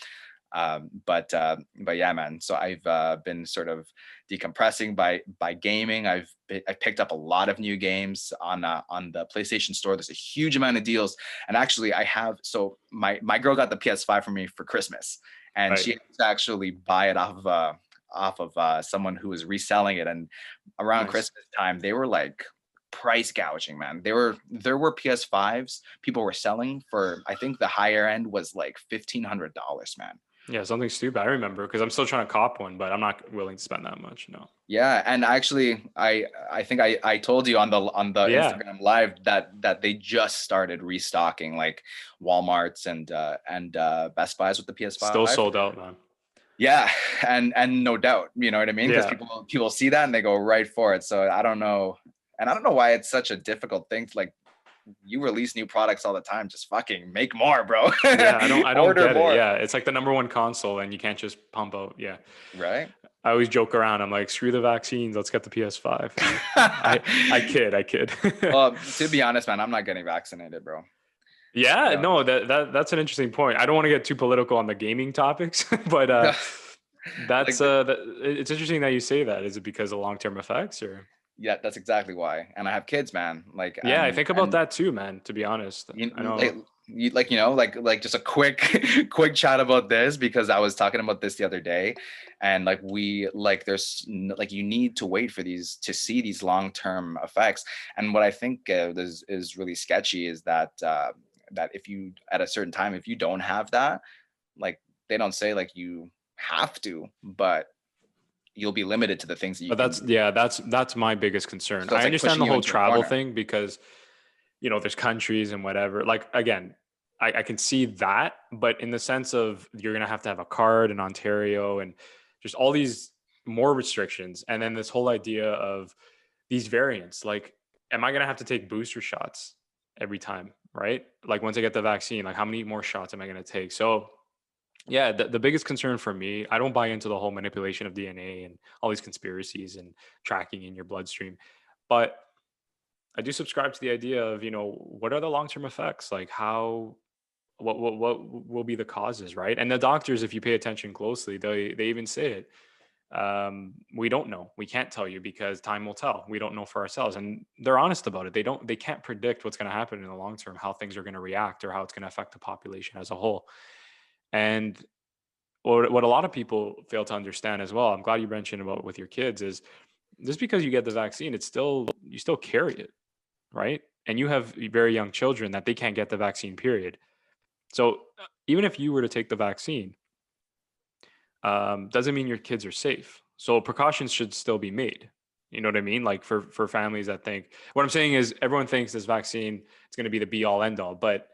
S2: But yeah, man. So I've been sort of decompressing by gaming. I've picked up a lot of new games on the PlayStation Store. There's a huge amount of deals, and actually, I have. So my girl got the PS5 for me for Christmas, and
S1: Right.
S2: she had to actually buy it off of someone who was reselling it. And around
S1: Nice.
S2: Christmas time, they were like price gouging, man. There were PS5s people were selling for. I think the higher end was like $1,500, man.
S1: Yeah, something stupid. I remember because I'm still trying to cop one, but I'm not willing to spend that much. No.
S2: Yeah, and actually, I think I told you on the
S1: Yeah,
S2: Instagram live that they just started restocking like Walmart's and Best Buys with the
S1: still
S2: PS5.
S1: sold out, man.
S2: Yeah, and no doubt, you know what I mean? Because
S1: Yeah.
S2: people see that and they go right for it. So I don't know, and I don't know why it's such a difficult thing to like. You release new products all the time. Just fucking make more, bro.
S1: Yeah, I don't
S2: Order
S1: get it.
S2: more,
S1: Yeah, it's like the number one console, and you can't just pump out. Yeah,
S2: right?
S1: I always joke around. I'm like, screw the vaccines. Let's get the PS5. I kid. I kid.
S2: Well, to be honest, man, I'm not getting vaccinated, bro.
S1: Yeah,
S2: Yeah.
S1: no, that's an interesting point. I don't want to get too political on the gaming topics, but
S2: Like
S1: it's interesting that you say that. Is it because of long term effects or?
S2: yeah, that's exactly why. And I have kids, man. Like
S1: Yeah, I
S2: and
S1: think about
S2: and
S1: that too, man. To be honest,
S2: you
S1: I
S2: like
S1: know.
S2: like just a quick quick chat about this, because I was talking about this the other day, and like like you need to wait for these to see these long-term effects. And what I think is really sketchy is that that if you at a certain time, if you don't have that, like they don't say like you have to, but you'll be limited to the things that you
S1: But
S2: can do.
S1: that's my biggest concern.
S2: So it's
S1: I
S2: like
S1: understand
S2: pushing
S1: the
S2: you
S1: whole
S2: into a
S1: travel
S2: corner.
S1: thing because there's countries and whatever. Like again, I can see that, but in the sense of you're gonna have to have a card in Ontario and just all these more restrictions, and then this whole idea of these variants. Like, am I gonna have to take booster shots every time? Right? Like once I get the vaccine, like how many more shots am I gonna take? So yeah, the biggest concern for me, I don't buy into the whole manipulation of DNA and all these conspiracies and tracking in your bloodstream. But I do subscribe to the idea of, what are the long-term effects? Like what will be the causes, right? And the doctors, if you pay attention closely, they even say it. We don't know. We can't tell you because time will tell. We don't know for ourselves. And they're honest about it. They can't predict what's going to happen in the long term, how things are going to react or how it's going to affect the population as a whole. And what a lot of people fail to understand as well, I'm glad you mentioned about with your kids, is just because you get the vaccine, you still carry it, right? And you have very young children that they can't get the vaccine, period. So even if you were to take the vaccine, doesn't mean your kids are safe. So precautions should still be made. You know what I mean? Like for families that think, what I'm saying is everyone thinks this vaccine is going to be the be all end all, but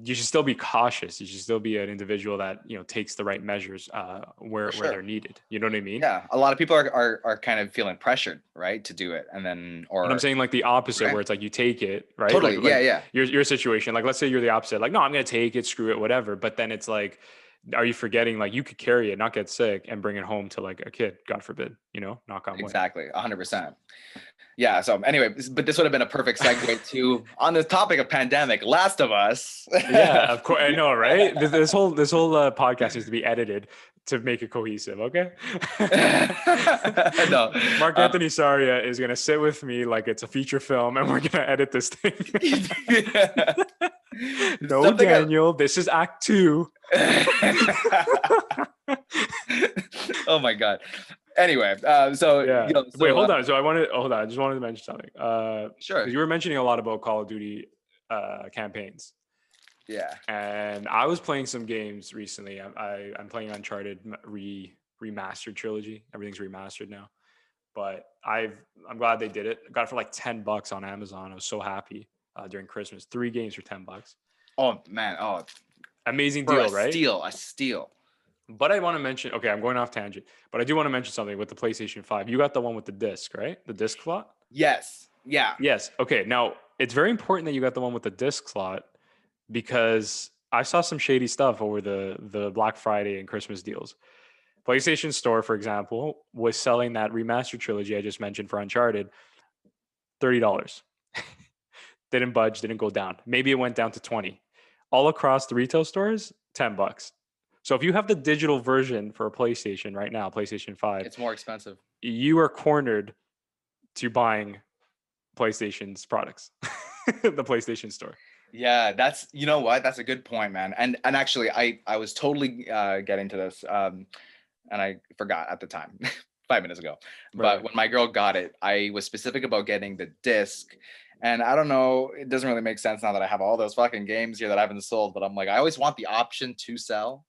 S1: you should still be cautious. You should still be an individual that takes the right measures
S2: For
S1: where they're
S2: sure.
S1: needed. You know what I mean?
S2: Yeah, a lot of people are kind of feeling pressured, right, to do it, and then
S1: But I'm
S2: or
S1: saying like the opposite,
S2: right,
S1: where it's like you take it, right? Like
S2: totally, yeah,
S1: like
S2: yeah,
S1: your situation. Like let's say you're the opposite. Like no, I'm gonna take it, screw it, whatever. But then it's like, are you forgetting like you could carry it, not get sick, and bring it home to like a kid, God forbid, knock on wood.
S2: exactly, 100%. Yeah. So anyway, but this would have been a perfect segue to on the topic of pandemic, Last of Us.
S1: Yeah, of course. I know, right? This whole podcast needs to be edited to make it cohesive. Okay.
S2: No.
S1: Marc Anthony Sarria is gonna sit with me like it's a feature film, and we're gonna edit this thing. No,
S2: Something
S1: Daniel. This is Act 2.
S2: Oh my god. Anyway, so
S1: Yeah. Wait,
S2: so
S1: hold on. So hold on. I just wanted to mention something. Because
S2: sure.
S1: you were mentioning a lot about Call of Duty campaigns.
S2: Yeah.
S1: And I was playing some games recently. I'm playing Uncharted remastered trilogy. Everything's remastered now, but I'm glad they did it. I got it for like $10 on Amazon. I was so happy during Christmas. 3 games for $10.
S2: Oh man. Oh,
S1: Amazing
S2: for a
S1: deal, right?
S2: steal, a steal.
S1: But I want to mention. Okay, I'm going off tangent, but I do want to mention something with the PlayStation 5. You got the one with the disc, right? The disc slot.
S2: Yes. Yeah.
S1: Yes. Okay. Now it's very important that you got the one with the disc slot because I saw some shady stuff over the Black Friday and Christmas deals. PlayStation Store, for example, was selling that remastered trilogy I just mentioned for Uncharted, $30. Didn't budge, didn't go down. Maybe it went down to 20. All across the retail stores, $10. So if you have the digital version for a PlayStation right now, PlayStation 5,
S2: It's more expensive.
S1: you are cornered to buying PlayStation's products. The PlayStation Store.
S2: Yeah, that's you know what? That's a good point, man. And actually I was totally getting to this and I forgot at the time. 5 minutes ago. But
S1: Right.
S2: when my girl got it, I was specific about getting the disc. And I don't know, it doesn't really make sense now that I have all those fucking games here that I haven't sold, but I'm like, I always want the option to sell,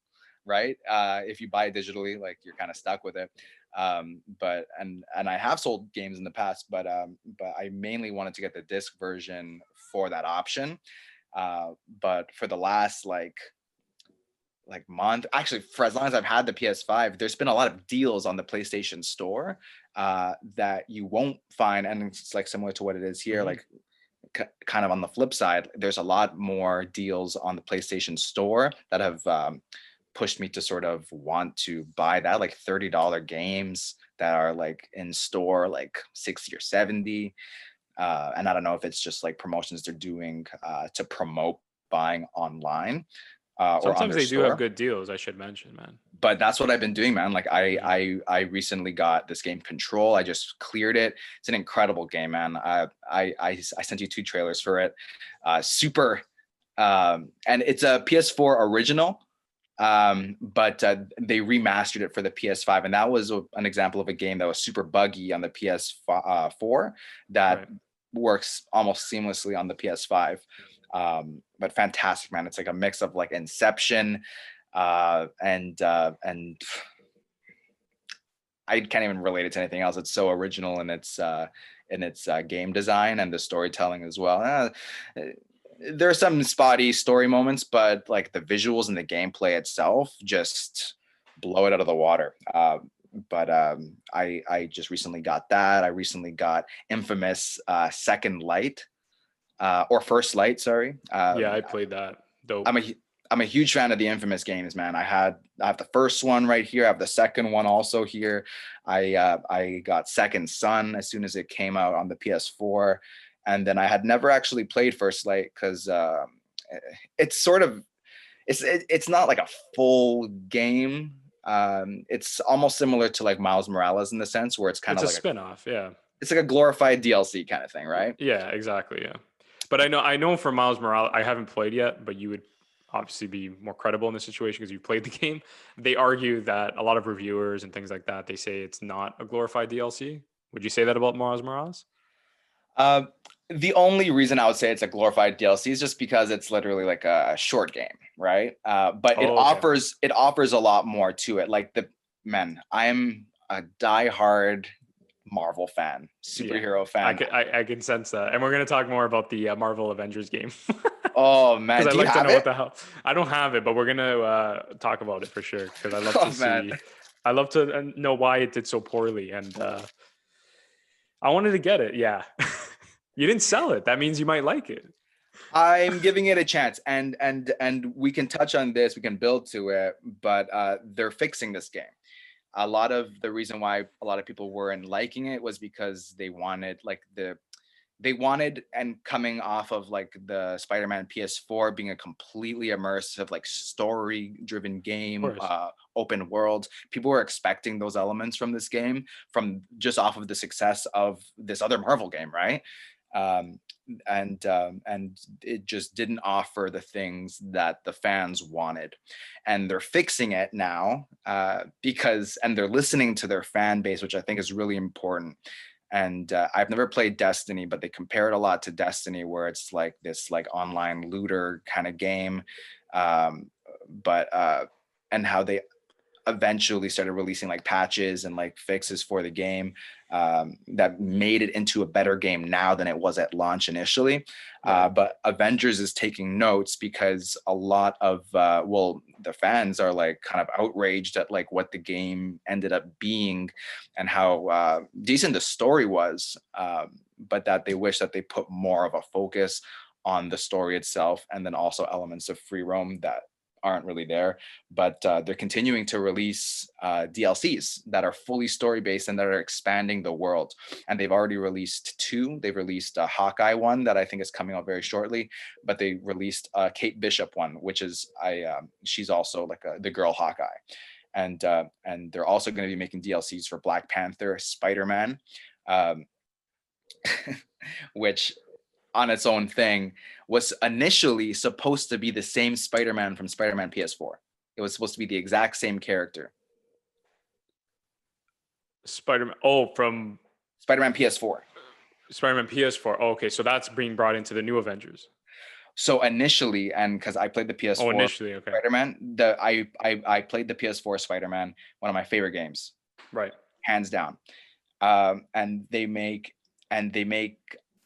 S2: right? If you buy it digitally, like you're kind of stuck with it. But and I have sold games in the past, but I mainly wanted to get the disc version for that option. But for the last like month, actually for as long as I've had the PS5, there's been a lot of deals on the PlayStation Store that you won't find, and it's like similar to what it is here.
S1: Mm-hmm.
S2: Like kind of on the flip side, there's a lot more deals on the PlayStation Store that have pushed me to sort of want to buy that, like $30 games that are like in store like 60 or 70. And I don't know if it's just like promotions they're doing to promote buying online or on
S1: Sometimes
S2: their
S1: they do have
S2: store.
S1: good deals, I should mention, man.
S2: But that's what I've been doing, man. Like
S1: Mhm.
S2: I recently got this game Control. I just cleared it. It's an incredible game, man. I sent you 2 trailers for it. Super And it's a PS4 original, but they remastered it for the PS5, and that was an example of a game that was super buggy on the PS4 that
S1: Right.
S2: works almost seamlessly on the PS5. But fantastic, man. It's like a mix of like Inception, and I can't even relate it to anything else. It's so original in its game design and the storytelling as well. There are some spotty story moments, but like the visuals and the gameplay itself just blow it out of the water. I just recently got that. I recently got Infamous Second Light, or First Light, sorry.
S1: Yeah, I played that. Dope.
S2: I'm a huge fan of the Infamous games, man. I have the first one right here. I have the second one also here. I got Second Son as soon as it came out on the PS4, and then I had never actually played First Light because it's sort of it's not like a full game. It's almost similar to like Miles Morales in the sense where it's kind
S1: It's
S2: of
S1: a
S2: like
S1: spin-off, yeah.
S2: it's like a glorified DLC kind of thing, right?
S1: Yeah, exactly, yeah. But I know for Miles Morales, I haven't played yet, but you would obviously be more credible in this situation because you've played the game. They argue that a lot of reviewers and things like that, they say it's not a glorified DLC. Would you say that about Miles Morales?
S2: Uh, the only reason I would say it's a glorified DLC is just because it's literally like a short game, right? But
S1: Oh, okay.
S2: it offers a lot more to it. Like I'm a diehard Marvel fan,
S1: Yeah.
S2: superhero
S1: I
S2: fan.
S1: can I can sense that. And we're going to talk more about the Marvel Avengers game.
S2: Oh
S1: Because
S2: man,
S1: I'd
S2: do you
S1: like to
S2: have
S1: know what
S2: it?
S1: the hell. I don't have it, but we're gonna talk about it for sure. Because I love to
S2: Oh man,
S1: see. I love to know why it did so poorly, and I wanted to get it. Yeah, you didn't sell it. That means you might like it.
S2: I'm giving it a chance, and we can touch on this. We can build to it, but they're fixing this game. A lot of the reason why a lot of people weren't liking it was because they wanted, and coming off of like the Spider-Man PS4 being a completely immersive, like story-driven
S1: Of
S2: game,
S1: course.
S2: open world, people were expecting those elements from this game, from just off of the success of this other Marvel game, right? Um, and it just didn't offer the things that the fans wanted, and they're fixing it now, because and they're listening to their fan base, which I think is really important. And I've never played Destiny, but they compare it a lot to Destiny, where it's like this like online looter kind of game, but and how they eventually started releasing like patches and like fixes for the game, that made it into a better game now than it was at launch initially.
S1: Right.
S2: But Avengers is taking notes because a lot of the fans are like kind of outraged at like what the game ended up being and how decent the story was, but that they wish that they put more of a focus on the story itself, and then also elements of free roam that aren't really there. But they're continuing to release DLCs that are fully story based and that are expanding the world. And they've already released two. They've released a Hawkeye one that I think is coming out very shortly, but they released a Kate Bishop one, which is she's also like the girl Hawkeye. And they're also going to be making DLCs for Black Panther, Spider-Man, um, which on its own thing was initially supposed to be the same Spider-Man from Spider-Man PS4. It was supposed to be the exact same character.
S1: Spider-Man. Oh, from
S2: Spider-Man PS4.
S1: Spider-Man PS4. Oh, okay, so that's being brought into the new Avengers.
S2: So initially, and because I played the
S1: Oh,
S2: PS4
S1: initially, okay.
S2: Spider-Man, I played the PS4 Spider-Man, one of my favorite games,
S1: Right.
S2: hands down. And they make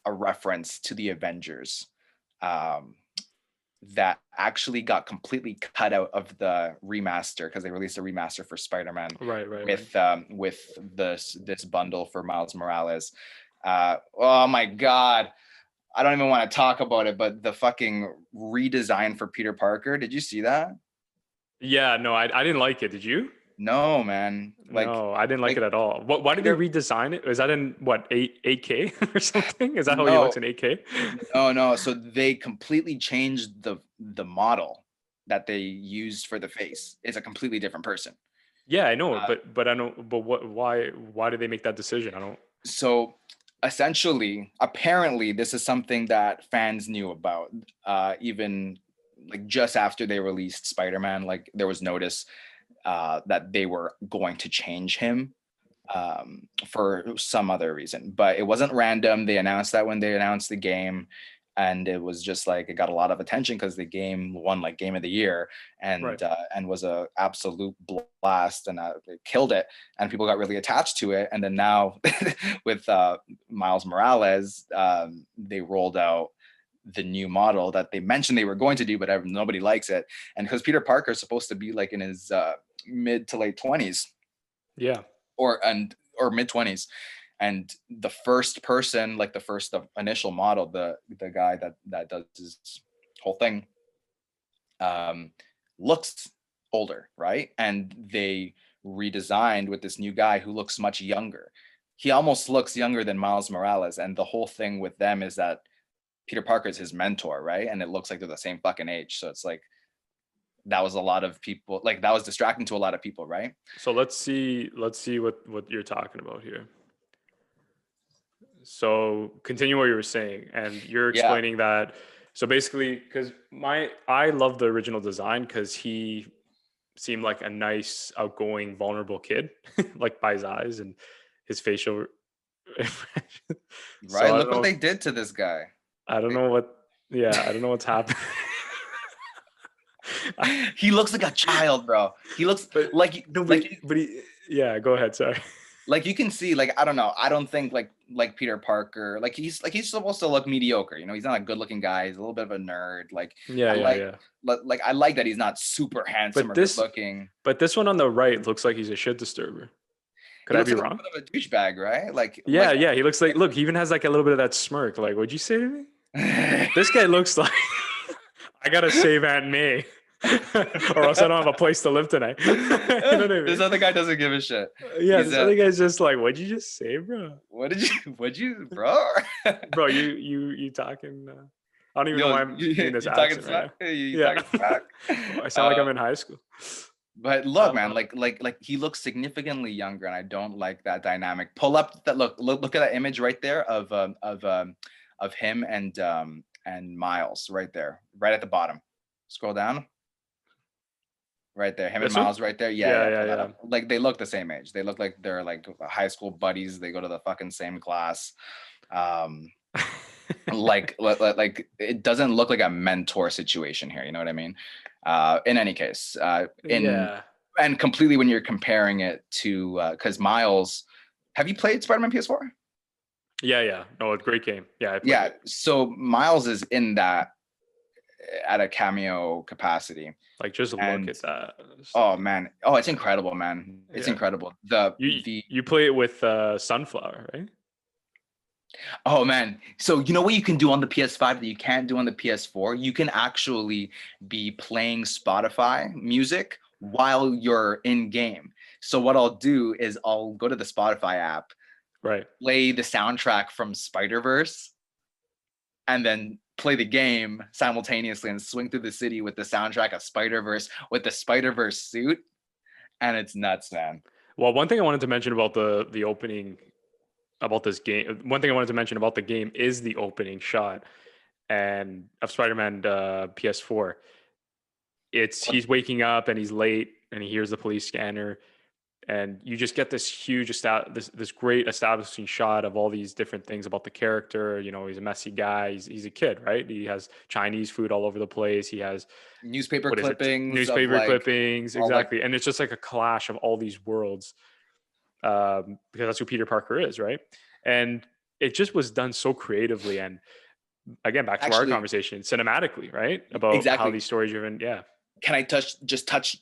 S2: a reference to the Avengers, um, that actually got completely cut out of the remaster because they released a remaster for Spider-Man
S1: Right. Right. Right.
S2: with this bundle for Miles Morales. Oh my God, I don't even want to talk about it, but the fucking redesign for Peter Parker. Did you see that?
S1: Yeah. No, I didn't like it. Did you?
S2: No, man.
S1: No, I didn't like it
S2: Like
S1: at all. Why did they
S2: Peter.
S1: redesign it? Is that in what, 8K or something? Is that how he looks
S2: No,
S1: in 8K?
S2: no. So they completely changed the model that they used for the face. It's a completely different person.
S1: Yeah, I know,
S2: Uh,
S1: but I don't. But why did they make that decision? I don't.
S2: so essentially, apparently, this is something that fans knew about, even like just after they released Spider-Man. Like there was notice that they were going to change him for some other reason, but it wasn't random. They announced that when they announced the game, and it was just like it got a lot of attention because the game won like Game of the Year,
S1: Right.
S2: and was a absolute blast, and it killed it, and people got really attached to it. And then now with Miles Morales, they rolled out the new model that they mentioned they were going to do, but nobody likes it. And because Peter Parker is supposed to be like in his mid to late 20s,
S1: Yeah.
S2: or mid 20s, and the first person, like the first initial model, the guy that does his whole thing, um looks older, right? And they redesigned with this new guy who looks much younger. He almost looks younger than Miles Morales, and the whole thing with them is that Peter Parker is his mentor, right? And it looks like they're the same fucking age, so it's like that was a lot of people, like that was distracting to a lot of people, right?
S1: So let's see what you're talking about here. So continue what you were saying, and you're
S2: Yeah.
S1: explaining that. So basically, because I love the original design because he seemed like a nice, outgoing, vulnerable kid, like by his eyes and his facial expression. So
S2: Right, look what they did to this guy.
S1: I don't know what. Yeah, I don't know what's happening.
S2: He looks like a child, bro. He looks
S1: But
S2: like
S1: no,
S2: like
S1: yeah. Go ahead. Sorry.
S2: like you can see, like, I don't know, I don't think like Peter Parker, like he's supposed to look mediocre, you know, he's not a good looking guy, he's a little bit of a nerd. Like
S1: Yeah,
S2: I
S1: yeah,
S2: like
S1: yeah.
S2: like I like that he's not super handsome
S1: But
S2: or good
S1: this,
S2: looking.
S1: but this one on the right looks like he's a shit disturber. Could
S2: He
S1: I
S2: looks
S1: be
S2: like a
S1: wrong?
S2: bit of a douchebag, right?
S1: Yeah, yeah. He looks like. Look, he even has like a little bit of that smirk. Like, what'd you say to me? This guy looks like I gotta save Aunt May, or else I don't have a place to live tonight. You know what I
S2: This
S1: mean?
S2: other guy doesn't give a shit.
S1: Yeah,
S2: He's
S1: this other guy's just like, what'd you just say, bro?
S2: what'd you, bro?
S1: Bro, you talking? I don't even know
S2: Yo,
S1: why I'm doing this
S2: you talking
S1: accent right
S2: smack?
S1: now.
S2: You
S1: Yeah,
S2: talking smack?
S1: I sound like I'm in high school.
S2: But look, man,
S1: Uh,
S2: like he looks significantly younger, and I don't like that dynamic. Pull up that look at that image right there of him and Miles right there, right at the bottom. Scroll down, right there. Him and
S1: this one?
S2: Miles right there. Yeah,
S1: Yeah,
S2: yeah,
S1: yeah,
S2: pull that
S1: yeah.
S2: up. Like they look the same age. They look like they're like high school buddies. They go to the fucking same class. Um, like it doesn't look like a mentor situation here, you know what I mean? In any case, in
S1: Yeah,
S2: and completely when you're comparing it to because Miles, have you played Spider-Man PS4?
S1: yeah, yeah. No, a great game. Yeah, I played
S2: Yeah,
S1: it.
S2: so Miles is in that at a cameo capacity.
S1: Like, just look
S2: And
S1: at that. It's
S2: oh
S1: like,
S2: man, oh, it's incredible, man, it's
S1: yeah.
S2: incredible. the
S1: You
S2: the
S1: you play it with Sunflower, right?
S2: Oh man. So you know what you can do on the PS5 that you can't do on the PS4? You can actually be playing Spotify music while you're in game. So what I'll do is I'll go to the Spotify app,
S1: Right.
S2: play the soundtrack from Spider-Verse, and then play the game simultaneously and swing through the city with the soundtrack of Spider-Verse with the Spider-Verse suit. And it's nuts, man.
S1: Well, one thing I wanted to mention about the opening about this game. One thing I wanted to mention about the game is the opening shot and of Spider-Man PS4. It's
S2: What?
S1: he's waking up and he's late and he hears the police scanner and you just get this huge this great establishing shot of all these different things about the character. You know, he's a messy guy. He's a kid, right? He has Chinese food all over the place. He has
S2: Newspaper
S1: what is it?
S2: clippings of
S1: Newspaper
S2: like
S1: clippings,
S2: all like
S1: exactly. And it's just like a clash of all these worlds because that's who Peter Parker is, right? And it just was done so creatively and again back to our
S2: actually
S1: conversation cinematically, right? About how
S2: exactly.
S1: these stories driven. Yeah,
S2: Can I touch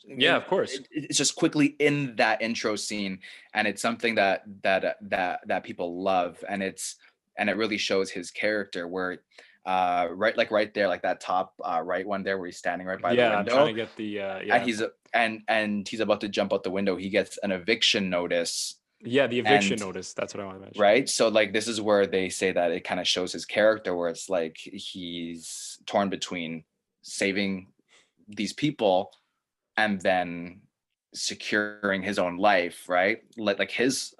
S1: yeah,
S2: in,
S1: of course.
S2: it's just quickly in that intro scene, and it's something that people love, and it really shows his character where right, like right there, like that top right one there where he's standing right by the
S1: Yeah, I'm trying to
S2: window,
S1: get the
S2: and
S1: yeah,
S2: he's about to jump out the window. He gets an eviction notice,
S1: yeah, the eviction
S2: and
S1: notice. That's what I want to mention.
S2: right, so like this is where they say that it kind of shows his character, where it's like he's torn between saving these people and then securing his own life, right? Like his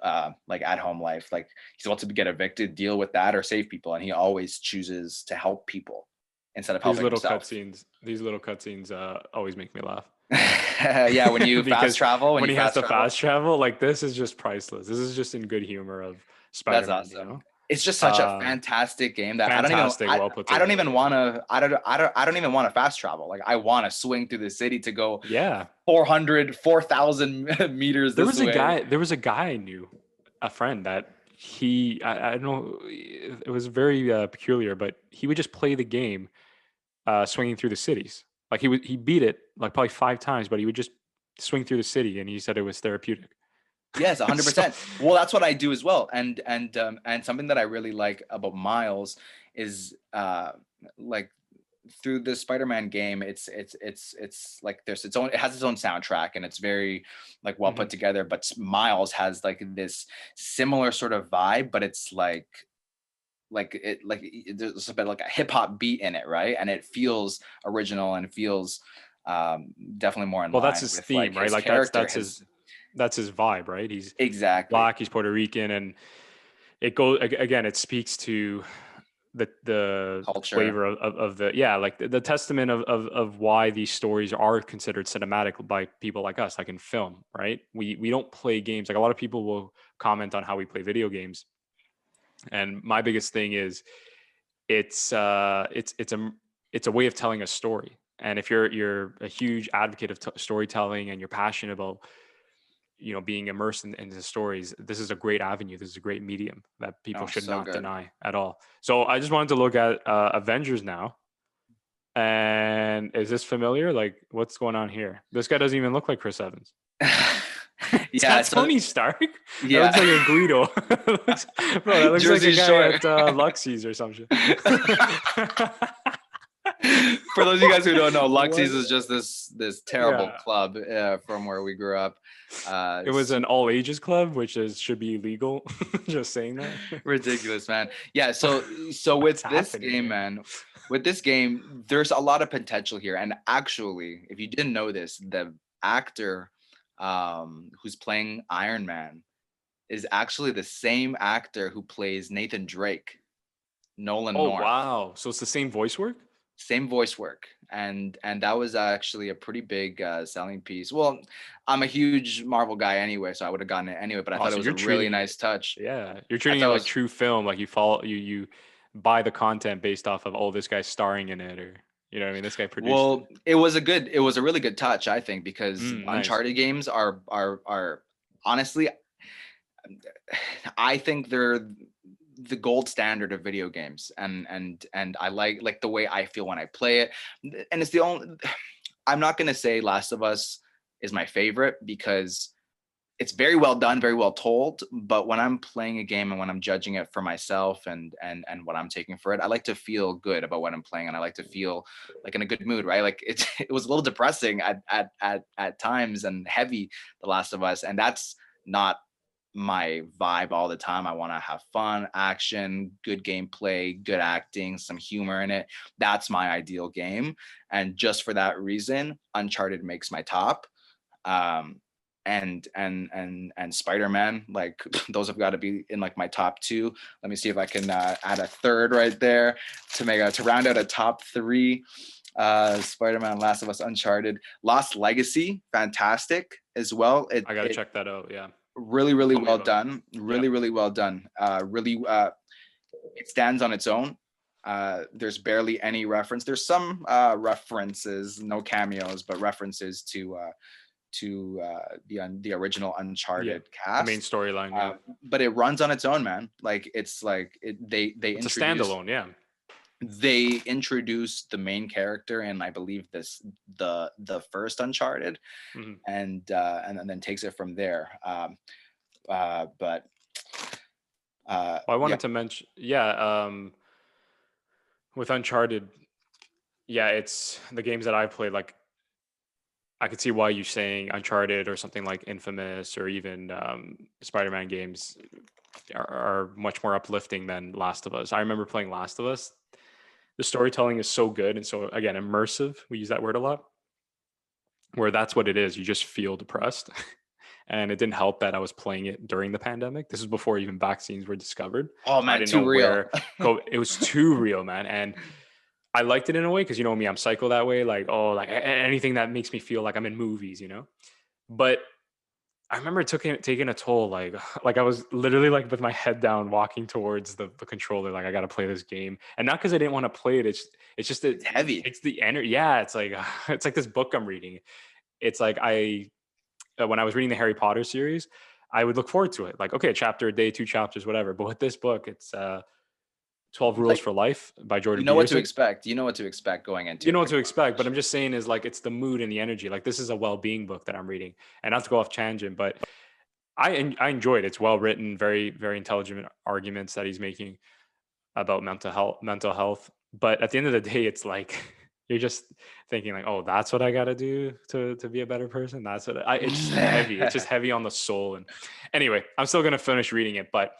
S2: like at home life. Like he's about to get evicted, deal with that, or save people, and he always chooses to help people instead of
S1: These
S2: helping
S1: little
S2: himself.
S1: cutscenes, these little cutscenes always make me laugh.
S2: Yeah, when you fast
S1: Because
S2: travel,
S1: when he has to fast travel, like this is just priceless. This is just in good humor of
S2: that's
S1: Spider-Man, you
S2: awesome.
S1: know?
S2: It's just such a
S1: Uh,
S2: fantastic game that
S1: Fantastic, well put
S2: I don't
S1: together.
S2: even want to I don't even want to fast travel. Like I want to swing through the city to go
S1: Yeah.
S2: 4,000 meters this way.
S1: There was a guy I knew, a friend that I don't know, it was very peculiar, but he would just play the game swinging through the cities. Like he beat it like probably 5 times, but he would just swing through the city, and he said it was therapeutic.
S2: Yes,
S1: So
S2: 100%. Well, that's what I do as well. And something that I really like about Miles is like through the Spider-Man game, it's like there's its own, it has its own soundtrack and it's very like well put
S1: mhm.
S2: together, but Miles has like this similar sort of vibe, but it's there's a bit like a hip hop beat in it, right? And it feels original and feels definitely more in
S1: Well, that's
S2: line
S1: his
S2: with like
S1: theme, right?
S2: his
S1: Like
S2: character,
S1: his
S2: his
S1: that's his vibe, right? He's
S2: exactly
S1: black, he's Puerto Rican, and it goes again. It speaks to the
S2: culture.
S1: flavor of the, yeah, like the testament of why these stories are considered cinematic by people like us, like in film, right? We don't play games. Like a lot of people will comment on how we play video games, and my biggest thing is it's a way of telling a story. And if you're a huge advocate of storytelling and you're passionate about being immersed in the stories, this is a great avenue. This is a great medium that people
S2: Oh,
S1: should
S2: so
S1: not
S2: good.
S1: deny at all. So I just wanted to look at Avengers now. And is this familiar? Like, what's going on here? This guy doesn't even look like Chris Evans. Is
S2: Yeah,
S1: that
S2: so
S1: Tony Stark? That
S2: yeah.
S1: looks like a Guido. Bro, that looks like a
S2: Jersey
S1: guy
S2: Shore.
S1: at Luxie's or some shit.
S2: For those of you guys who don't know,
S1: What?
S2: Luxie's is just this terrible
S1: Yeah.
S2: club from where we grew up.
S1: It was an all ages club, which should be illegal. Just saying that.
S2: Ridiculous, man. Yeah, so
S1: What's
S2: with this
S1: happening
S2: game,
S1: here?
S2: man, with this game, there's a lot of potential here. And actually, if you didn't know this, the actor who's playing Iron Man is actually the same actor who plays Nathan Drake, Nolan
S1: Oh
S2: North.
S1: wow! So it's the same voice work.
S2: Same voice work, and that was actually a pretty big selling piece. Well, I'm a huge Marvel guy anyway, so I would have gotten it anyway, but I
S1: Oh,
S2: thought it
S1: so
S2: was a
S1: you're
S2: really
S1: treating it,
S2: nice touch.
S1: yeah, you're
S2: I
S1: treating it
S2: thought it
S1: like
S2: was
S1: true film. Like you follow you buy the content based off of, oh, this guy's starring in it, or you know what I mean, this guy produced it.
S2: well, it was a really good touch, I think, because
S1: Nice.
S2: Uncharted games are honestly, I think they're the gold standard of video games, and I like the way I feel when I play it, and it's the only. I'm not gonna say Last of Us is my favorite because it's very well done, very well told. But when I'm playing a game and when I'm judging it for myself and what I'm taking for it, I like to feel good about what I'm playing, and I like to feel like in a good mood, right? Like it was a little depressing at times and heavy, The Last of Us, and that's not my vibe all the time. I want to have fun, action, good gameplay, good acting, some humor in it. That's my ideal game, and just for that reason, Uncharted makes my top. Um, and Spider-Man, like those have got to be in like my top two. Let me see if I can add a third right there to round out a top three. Spider-Man, Last of Us, Uncharted, Lost Legacy, fantastic as well.
S1: I gotta
S2: It
S1: check that out. Yeah,
S2: really
S1: you
S2: really
S1: told me
S2: well
S1: about it.
S2: done,
S1: Yeah.
S2: really well done. Really it stands on its own. There's barely any reference. There's some references, no cameos, but references to the original
S1: Yeah,
S2: Uncharted
S1: the main
S2: cast.
S1: storyline. Yeah,
S2: But it runs on its own, man. Like it's like
S1: it's a standalone. Yeah.
S2: they introduced the main character in, I believe, the first Uncharted,
S1: Mhm.
S2: and then takes it from there. But
S1: Well, I
S2: yeah,
S1: wanted to mention, yeah, with Uncharted, yeah, it's the games that I've played. Like, I could see why you're saying Uncharted or something like Infamous or even Spider-Man games are much more uplifting than Last of Us. I remember playing Last of Us. The storytelling is so good and so, again, immersive. We use that word a lot. where that's what it is. You just feel depressed. And it didn't help that I was playing it during the pandemic. This was before even vaccines were discovered.
S2: Oh
S1: So I
S2: man,
S1: didn't
S2: too
S1: know
S2: real.
S1: where it was too real, man. And I liked it in a way because you know me, I'm psycho that way. Like, oh, like anything that makes me feel like I'm in movies, you know? But I remember it taking a toll. Like, like I was literally like with my head down, walking towards the controller. Like, I got to play this game, and not because I didn't want to play it. It's just
S2: It's
S1: it
S2: heavy.
S1: takes the energy. Yeah, it's like it's like this book I'm reading. It's like when I was reading the Harry Potter series, I would look forward to it. Like, okay, a chapter a day, 2 chapters, whatever. But with this book, it's 12 Rules
S2: Like
S1: for Life by
S2: you
S1: Jordan
S2: know what to
S1: Peterson.
S2: expect. You know what to expect going into
S1: You
S2: it
S1: know what
S2: pretty
S1: to expect, but
S2: much.
S1: I'm just saying is like it's the mood and the energy. Like this is a well-being book that I'm reading, and not to go off tangent, but I enjoyed it. It's well written, very very intelligent arguments that he's making about mental health. But at the end of the day, it's like you're just thinking like, oh, that's what I got to do to be a better person. That's what it's just heavy. It's just heavy on the soul. And anyway, I'm still gonna finish reading it, but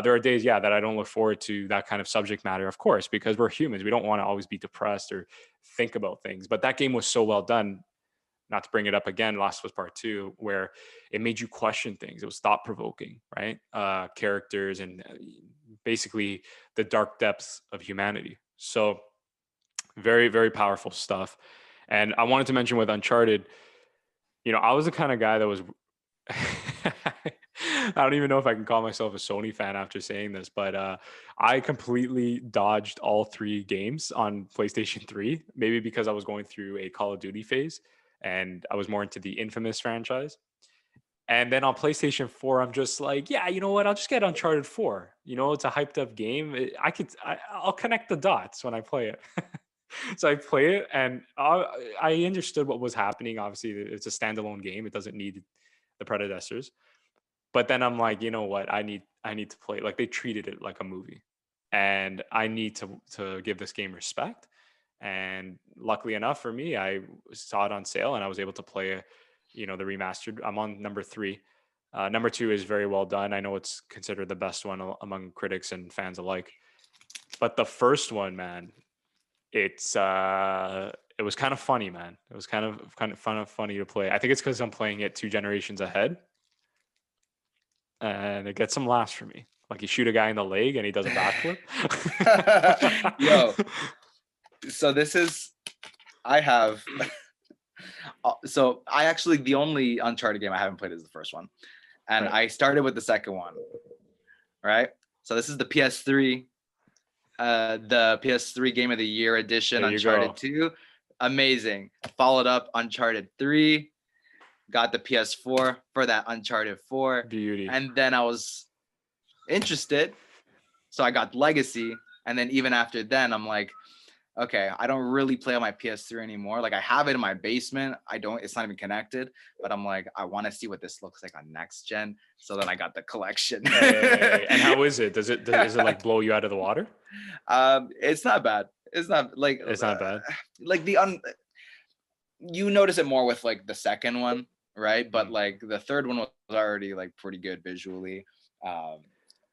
S1: there are days, yeah, that I don't look forward to that kind of subject matter, of course, because we're humans. We don't want to always be depressed or think about things. But that game was so well done. Not to bring it up again, Last was Part Two, where it made you question things. It was thought provoking, right? Characters and basically the dark depths of humanity. So very, very powerful stuff. And I wanted to mention with Uncharted, you know, I was the kind of guy that was I don't even know if I can call myself a Sony fan after saying this, but I completely dodged all 3 games on PlayStation 3, maybe because I was going through a Call of Duty phase and I was more into the Infamous franchise. And then on PlayStation 4, I'm just like, yeah, you know what? I'll just get Uncharted 4. You know, it's a hyped up game. I'll connect the dots when I play it. So I play it, and I understood what was happening. Obviously, it's a standalone game; it doesn't need the predecessors. But then I'm like, you know what? I need to play it. Like they treated it like a movie, and I need to give this game respect. And luckily enough for me, I saw it on sale, and I was able to play, you know, the remastered. I'm on number 3. Number 2 is very well done. I know it's considered the best one among critics and fans alike. But the first one, man, it was kind of funny, man. It was funny to play. I think it's because I'm playing it 2 generations ahead, and it gets some laughs for me. Like you shoot a guy in the leg and he does a backflip.
S2: Yo, so this is I have so I actually the only Uncharted game I haven't played is the first one. And
S1: Right.
S2: I started with the second one. Right? So this is the PS3 Game of the Year edition,
S1: There you
S2: Uncharted
S1: go.
S2: 2. Amazing. Followed up Uncharted 3, got the PS4 for that Uncharted 4.
S1: Beauty.
S2: And then I was interested. So I got Legacy. And then even after then, I'm like, okay, I don't really play on my PS3 anymore. Like I have it in my basement. It's not even connected, but I'm like, I want to see what this looks like on next gen. So then I got the collection.
S1: Hey, and how is it? Does it like blow you out of the water?
S2: It's not bad. It's not
S1: It's not bad.
S2: like you notice it more with like the second one, right? But like the third one was already like pretty good visually. Um,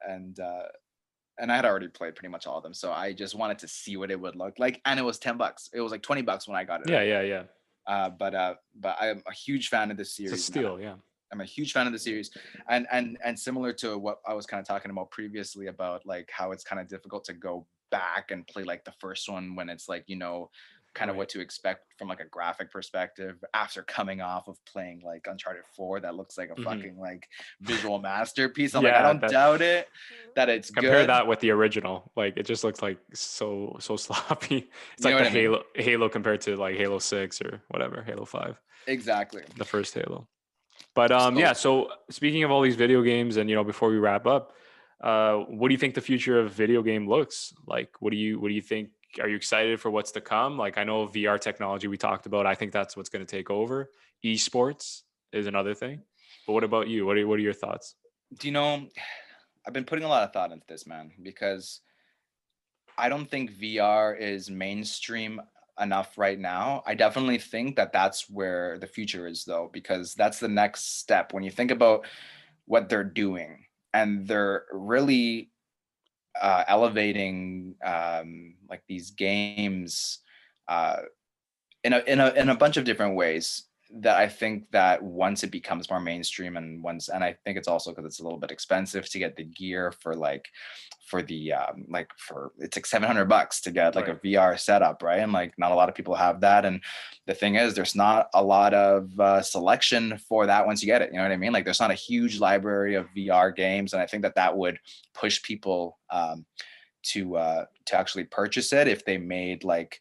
S2: and I had already played pretty much all of them, so I just wanted to see what it would look like. And it was $10. It was like $20 when I got it.
S1: Yeah.
S2: But I'm a huge fan of this
S1: It's a
S2: series.
S1: steal, yeah.
S2: I'm a huge fan of the series, and similar to what I was kind of talking about previously about like how it's kind of difficult to go back and play like the first one when it's like, you know, kind of
S1: Right.
S2: what to expect from like a graphic perspective after coming off of playing like Uncharted 4 that looks like a fucking like visual masterpiece. I'm like, I
S1: Yeah,
S2: don't
S1: that
S2: doubt it that it's
S1: compare
S2: good.
S1: that with the original. Like it just looks like so sloppy. It's
S2: You know
S1: like
S2: what
S1: the
S2: I mean?
S1: Halo compared to like Halo 6 or whatever, Halo 5,
S2: Exactly.
S1: the first Halo. But
S2: So
S1: yeah, so speaking of all these video games, and you know, before we wrap up, what do you think the future of video game looks like? What do you think? Are you excited for what's to come? Like I know VR technology we talked about. I think that's what's going to take over. Esports is another thing. But what about you? What are your thoughts?
S2: do you know, I've been putting a lot of thought into this, man, because I don't think VR is mainstream enough right now. I definitely think that that's where the future is, though, because that's the next step. When you think about what they're doing, and they're really elevating like these games uh, in a bunch of different ways. I think that once it becomes more mainstream, and I think it's also because it's a little bit expensive to get the gear for it's like $700 to get like a
S1: Right.
S2: VR setup, right? And like not a lot of people have that. And the thing is, there's not a lot of selection for that once you get it. You know what I mean? Like there's not a huge library of VR games, and I think that would push people to actually purchase it if they made like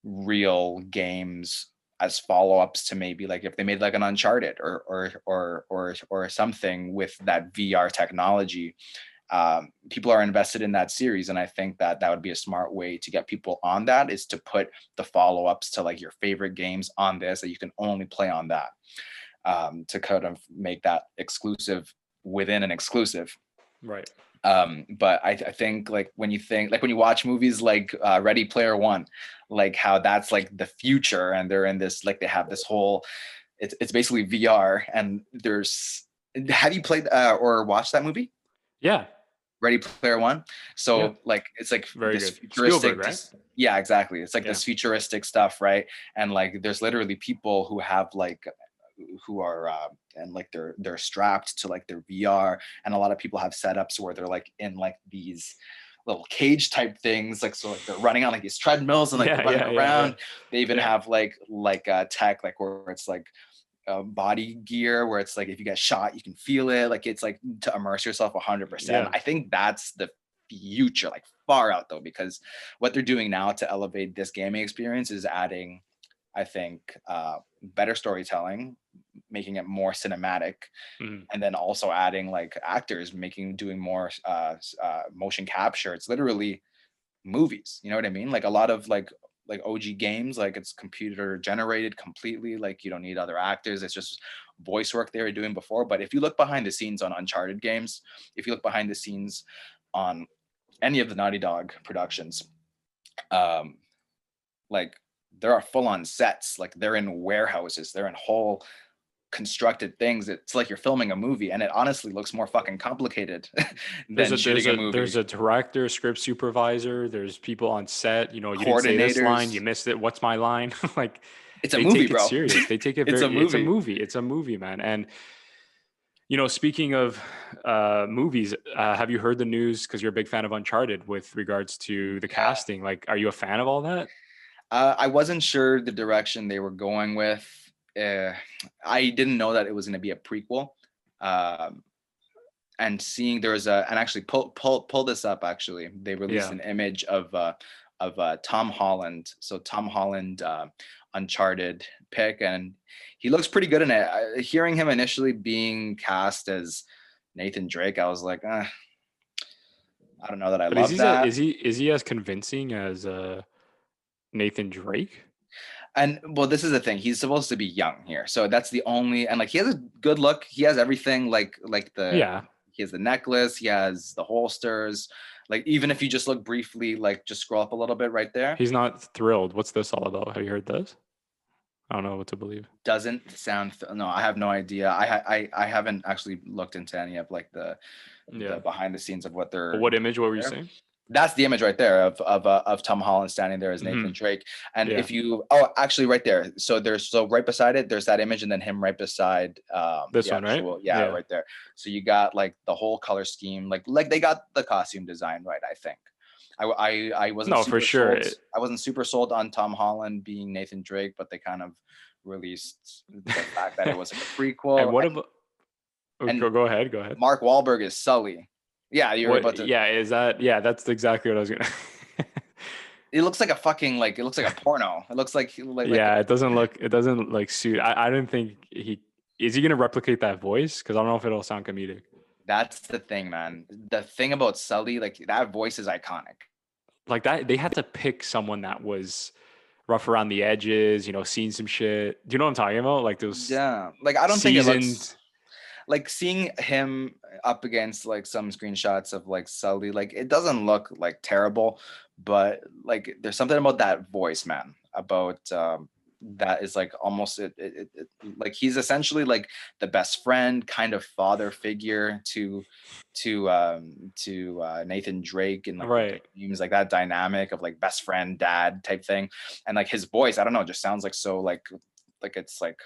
S2: real games as follow-ups to maybe like if they made like an Uncharted or something with that VR technology. People are invested in that series, and I think that would be a smart way to get people on that, is to put the follow-ups to like your favorite games on this that you can only play on that, to kind of make that exclusive within an exclusive.
S1: Right.
S2: But I think like when you watch movies like Ready Player One, like how that's like the future, and they're in this, like they have this whole, it's basically VR, and have you played or watched that movie?
S1: Yeah.
S2: Ready Player One.
S1: Yeah.
S2: So like it's like
S1: Very
S2: this
S1: good.
S2: futuristic,
S1: Spielberg, right?
S2: yeah, exactly. It's like
S1: Yeah.
S2: this futuristic stuff, right? And like there's literally people who have like who are and like they're strapped to like their VR, and a lot of people have setups where they're like in like these little cage type things, like so like they're running on like these treadmills and like they're running around. They even have like tech like where it's like body gear where it's like if you get shot you can feel it, like it's like to immerse yourself 100%.
S1: Yeah.
S2: I think that's the future, like far out though, because what they're doing now to elevate this gaming experience is adding, I think, better storytelling, making it more cinematic,
S1: Mhm.
S2: and then also adding like actors doing more motion capture. It's literally movies, you know what I mean? Like a lot of like OG games, like it's computer generated completely, like you don't need other actors, it's just voice work they were doing before. But if you look behind the scenes on Uncharted games, if you look behind the scenes on any of the Naughty Dog productions, um like there are full on sets, like they're in warehouses, they're in whole constructed things. It's like you're filming a movie, and it honestly looks more fucking complicated
S1: There's
S2: than
S1: a there's
S2: shooting a
S1: a
S2: movie.
S1: there's a director, script supervisor, there's people on set, you know, you didn't say this line, you
S2: Coordinators.
S1: missed it. What's my line? Like
S2: It's a
S1: they
S2: movie,
S1: take it
S2: bro.
S1: serious. They take it
S2: It's a
S1: very it's a
S2: movie.
S1: movie. It's a movie, man. And you know, speaking of movies, have you heard the news, because you're a big fan of Uncharted, with regards to the
S2: Yeah.
S1: casting? Like, are you a fan of all that?
S2: I wasn't sure the direction they were going with. uh, I didn't know that it was going to be a prequel. um, and seeing there was and actually pull this up, actually they released
S1: Yeah.
S2: an image of Tom Holland. So Tom Holland, Uncharted pick, and he looks pretty good in it. Hearing him initially being cast as Nathan Drake, I was like, I don't know that I
S1: But is
S2: love
S1: he
S2: that.
S1: as convincing as Nathan Drake?
S2: And well, this is the thing, he's supposed to be young here, so that's the only, and like he has a good look, he has everything,
S1: Yeah.
S2: he has the necklace, he has the holsters, like even if you just look briefly, like just scroll up a little bit right there,
S1: He's not thrilled. What's this all about? Have you heard this? I don't know what to believe.
S2: doesn't sound no, I have no idea. I haven't actually looked into any of like the
S1: Yeah.
S2: behind the scenes of what
S1: But
S2: they're
S1: what image? What were you
S2: there.
S1: saying?
S2: That's the image right there of Tom Holland standing there as Nathan
S1: Hmm.
S2: Drake. And
S1: Yeah.
S2: if you, oh, actually right there. So right beside it, there's that image, and then him right beside
S1: This
S2: the
S1: one, right?
S2: actual, yeah,
S1: Yeah.
S2: right there. So you got like the whole color scheme, like they got the costume design right, I think. I wasn't
S1: No, for
S2: super
S1: sure.
S2: sold. I wasn't super sold on Tom Holland being Nathan Drake, but they kind of released the fact that it was like a
S1: And
S2: prequel.
S1: what about? Oh,
S2: And
S1: go ahead. Go ahead.
S2: Mark Wahlberg is Sully. Yeah, you were about
S1: What?
S2: to.
S1: Yeah. Is that? Yeah. That's exactly what I was gonna.
S2: It looks like a fucking, like it looks like a porno. It looks like
S1: Yeah. It doesn't look. It doesn't like suit. I don't think he is. He gonna replicate that voice? Because I don't know if it'll sound comedic.
S2: that's the thing, man. The thing about Sully, like that voice is iconic.
S1: Like that, they had to pick someone that was rough around the edges. You know, seen some shit. Do you know what I'm talking about? Like those
S2: Yeah, like I don't think it looks
S1: seasoned.
S2: like seeing him up against like some screenshots of like Sully. Like it doesn't look like terrible, but like there's something about that voice, man. About that is like almost like he's essentially like the best friend, kind of father figure to Nathan Drake and like the
S1: Right.
S2: games, like that dynamic of like best friend dad type thing. And like his voice, I don't know, just sounds like so like it's like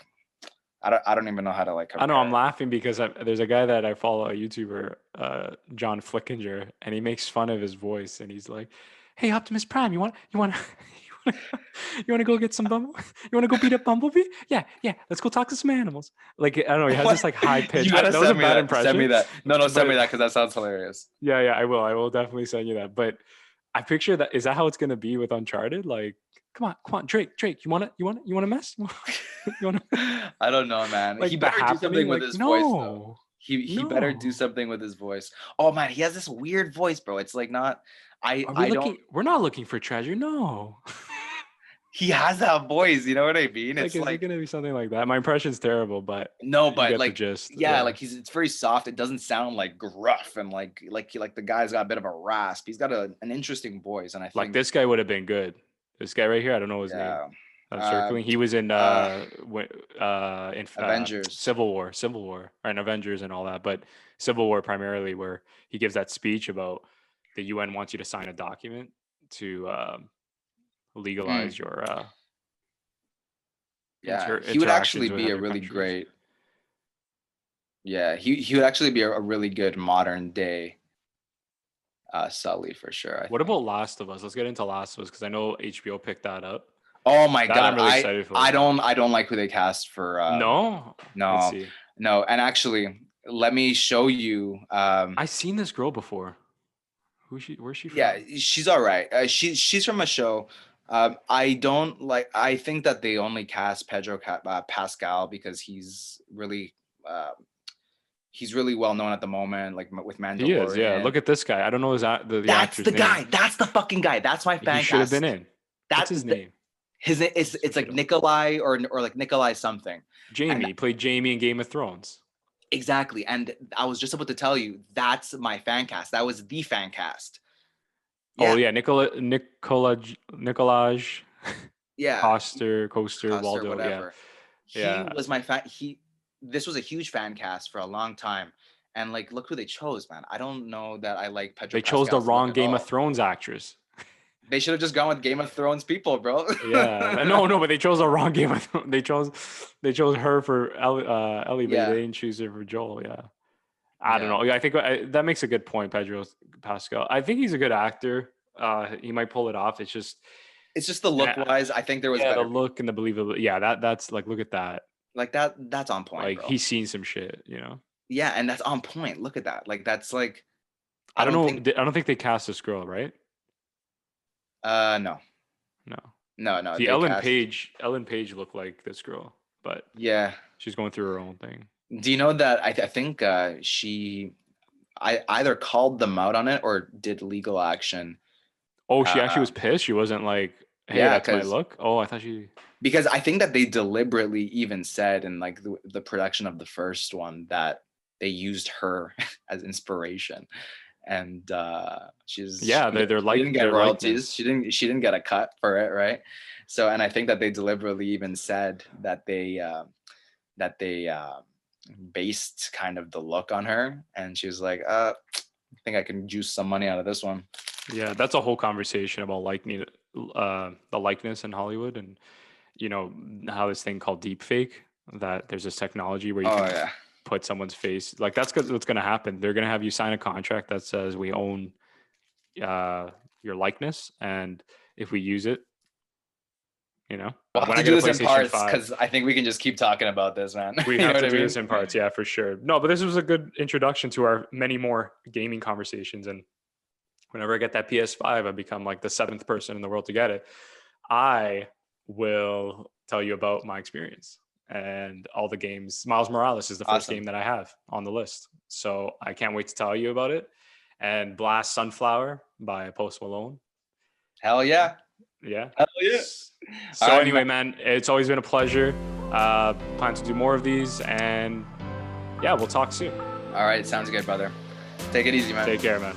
S2: I don't even know how to like
S1: I know
S2: compare
S1: I'm laughing because there's a guy that I follow, a YouTuber, John Flickinger, and he makes fun of his voice, and he's like, "Hey, Optimus Prime, you want to go get some Bumble? You want to go beat up Bumblebee? Yeah, yeah. Let's go talk to some animals." Like I don't know, he has this like high pitch.
S2: You gotta
S1: That was a
S2: send me
S1: bad
S2: that. Send me
S1: impression,
S2: that. No, send me
S1: but
S2: that because that sounds hilarious.
S1: yeah, yeah, I will. I will definitely send you that. But I picture that, is that how it's gonna be with Uncharted? Like, come on, Drake, you wanna mess? You wanna
S2: I don't know, man. He
S1: like the
S2: better do something
S1: happening?
S2: with
S1: Like,
S2: his voice though.
S1: no,
S2: He better do
S1: no.
S2: something with his voice. Oh man, he has this weird voice, bro. It's like not.
S1: Are we
S2: I don't.
S1: looking? We're not looking for treasure. No.
S2: He has that voice. You know what I mean?
S1: Like,
S2: It's
S1: is it
S2: like
S1: gonna be something like that? My impression's terrible, but
S2: no,
S1: you
S2: but
S1: get the
S2: like
S1: gist.
S2: yeah,
S1: Yeah.
S2: like it's very soft. It doesn't sound like gruff and like the guy's got a bit of a rasp. He's got an interesting voice, and I
S1: Like
S2: think
S1: this guy would have been good. This guy right here, I don't know his name.
S2: yeah.
S1: I'm
S2: Uh,
S1: circling. He was in
S2: uh, Avengers.
S1: Civil War, right? And Avengers and all that, but Civil War primarily, where he gives that speech about the UN wants you to sign a document to
S2: Hmm.
S1: legalize your
S2: Yeah, he would actually
S1: interactions with
S2: be a
S1: other
S2: really
S1: countries.
S2: great. Yeah, he would actually be a really good modern day Sully for sure. I
S1: What
S2: think.
S1: about Last of Us? Let's get into Last of Us because I know HBO picked that up.
S2: Oh my
S1: That
S2: God,
S1: I'm really excited for.
S2: I don't like who they cast for.
S1: No, let's
S2: No,
S1: see.
S2: no, and actually, let me show you.
S1: I seen this girl before. Who's she? Where's she
S2: Yeah,
S1: from?
S2: she's all right. She's from a show. I don't like. I think that they only cast Pascal because uh, he's really well known at the moment, like with
S1: He is. Yeah.
S2: Mandalorian.
S1: Look at this guy. I don't know the
S2: That's
S1: actor's
S2: the
S1: name.
S2: guy. That's the fucking guy. That's my
S1: He
S2: fan
S1: should have been
S2: cast.
S1: in. What's
S2: That
S1: his name?
S2: his name is
S1: Let's
S2: it's
S1: look it
S2: like
S1: up.
S2: Nikolai or like Nikolai something. And
S1: Jamie. He played Jamie in Game of Thrones.
S2: exactly. And I was just about to tell you that's my fan cast. That was the fan cast.
S1: Oh
S2: Yeah,
S1: yeah, Nicolaj,
S2: yeah.
S1: Coaster,
S2: Custer,
S1: Waldo. Yeah,
S2: whatever. He
S1: yeah.
S2: was my fan. This was a huge fan cast for a long time. And like, look who they chose, man. I don't know that I like Pedro
S1: They chose the
S2: Pascal's look
S1: wrong
S2: at
S1: Game of
S2: all.
S1: Thrones actress.
S2: They should have just gone with Game of Thrones people, bro.
S1: Yeah, no, but they chose the wrong Game of Thrones. They chose her for Ellie, but they
S2: Yeah,
S1: didn't choose her for Joel. Yeah, I don't
S2: yeah.
S1: know. Yeah, I think that makes a good point, Pedro Pascal. I think he's a good actor. He might pull it off. It's just,
S2: It's just the
S1: and
S2: look wise. I think there was
S1: yeah, the
S2: better
S1: look
S2: people.
S1: and the believability. Yeah, that's like, look at that.
S2: Like that. That's on point,
S1: Like
S2: bro.
S1: he's seen some shit.
S2: Yeah, and that's on point. Look at that. Like that's like
S1: I
S2: I
S1: don't
S2: don't
S1: know.
S2: think
S1: I don't think they cast this girl, right?
S2: no.
S1: No.
S2: No,
S1: See,
S2: they cast
S1: Ellen Page looked like this girl, but
S2: yeah.
S1: she's going through her own thing.
S2: Do you know that I think she I either called them out on it or did legal action.
S1: Oh, she actually
S2: Uh
S1: was pissed. She wasn't like, "Hey,
S2: yeah,
S1: that's my look." Oh, I thought she.
S2: because I think that they deliberately even said in like the production of the first one that they used her as inspiration. And
S1: Yeah, they're
S2: she didn't
S1: like
S2: get
S1: their
S2: royalties.
S1: likeness.
S2: She didn't get a cut for it, right? So and I think that they deliberately even said that they based kind of the look on her, and she was like, I think I can juice some money out of this one.
S1: Yeah, that's a whole conversation about the likeness in Hollywood, and how this thing called deep fake, that there's this technology where you
S2: Oh
S1: can
S2: yeah.
S1: put someone's face. Like what's going to happen. They're going to have you sign a contract that says we own uh, your likeness, and if we use it,
S2: We'll have
S1: when
S2: to
S1: I get
S2: do
S1: a
S2: this in
S1: PlayStation
S2: parts
S1: 5,
S2: because I think we can just keep talking about this, man.
S1: we
S2: You know
S1: have
S2: what
S1: to
S2: I
S1: do this
S2: mean?
S1: in parts. Yeah, for sure. No, but this was a good introduction to our many more gaming conversations. And whenever I get that PS5, I become like the seventh person in the world to get it. I will tell you about my experience and all the games. Miles Morales is the first
S2: Awesome.
S1: game that I have on the list. So I can't wait to tell you about it. And Blast Sunflower by Post Malone.
S2: Hell yeah.
S1: Yeah.
S2: Hell yeah.
S1: So anyway, man, it's always been a pleasure. Plan to do more of these, and yeah, we'll talk soon.
S2: All right. Sounds good, brother. Take it easy, man.
S1: Take care, man.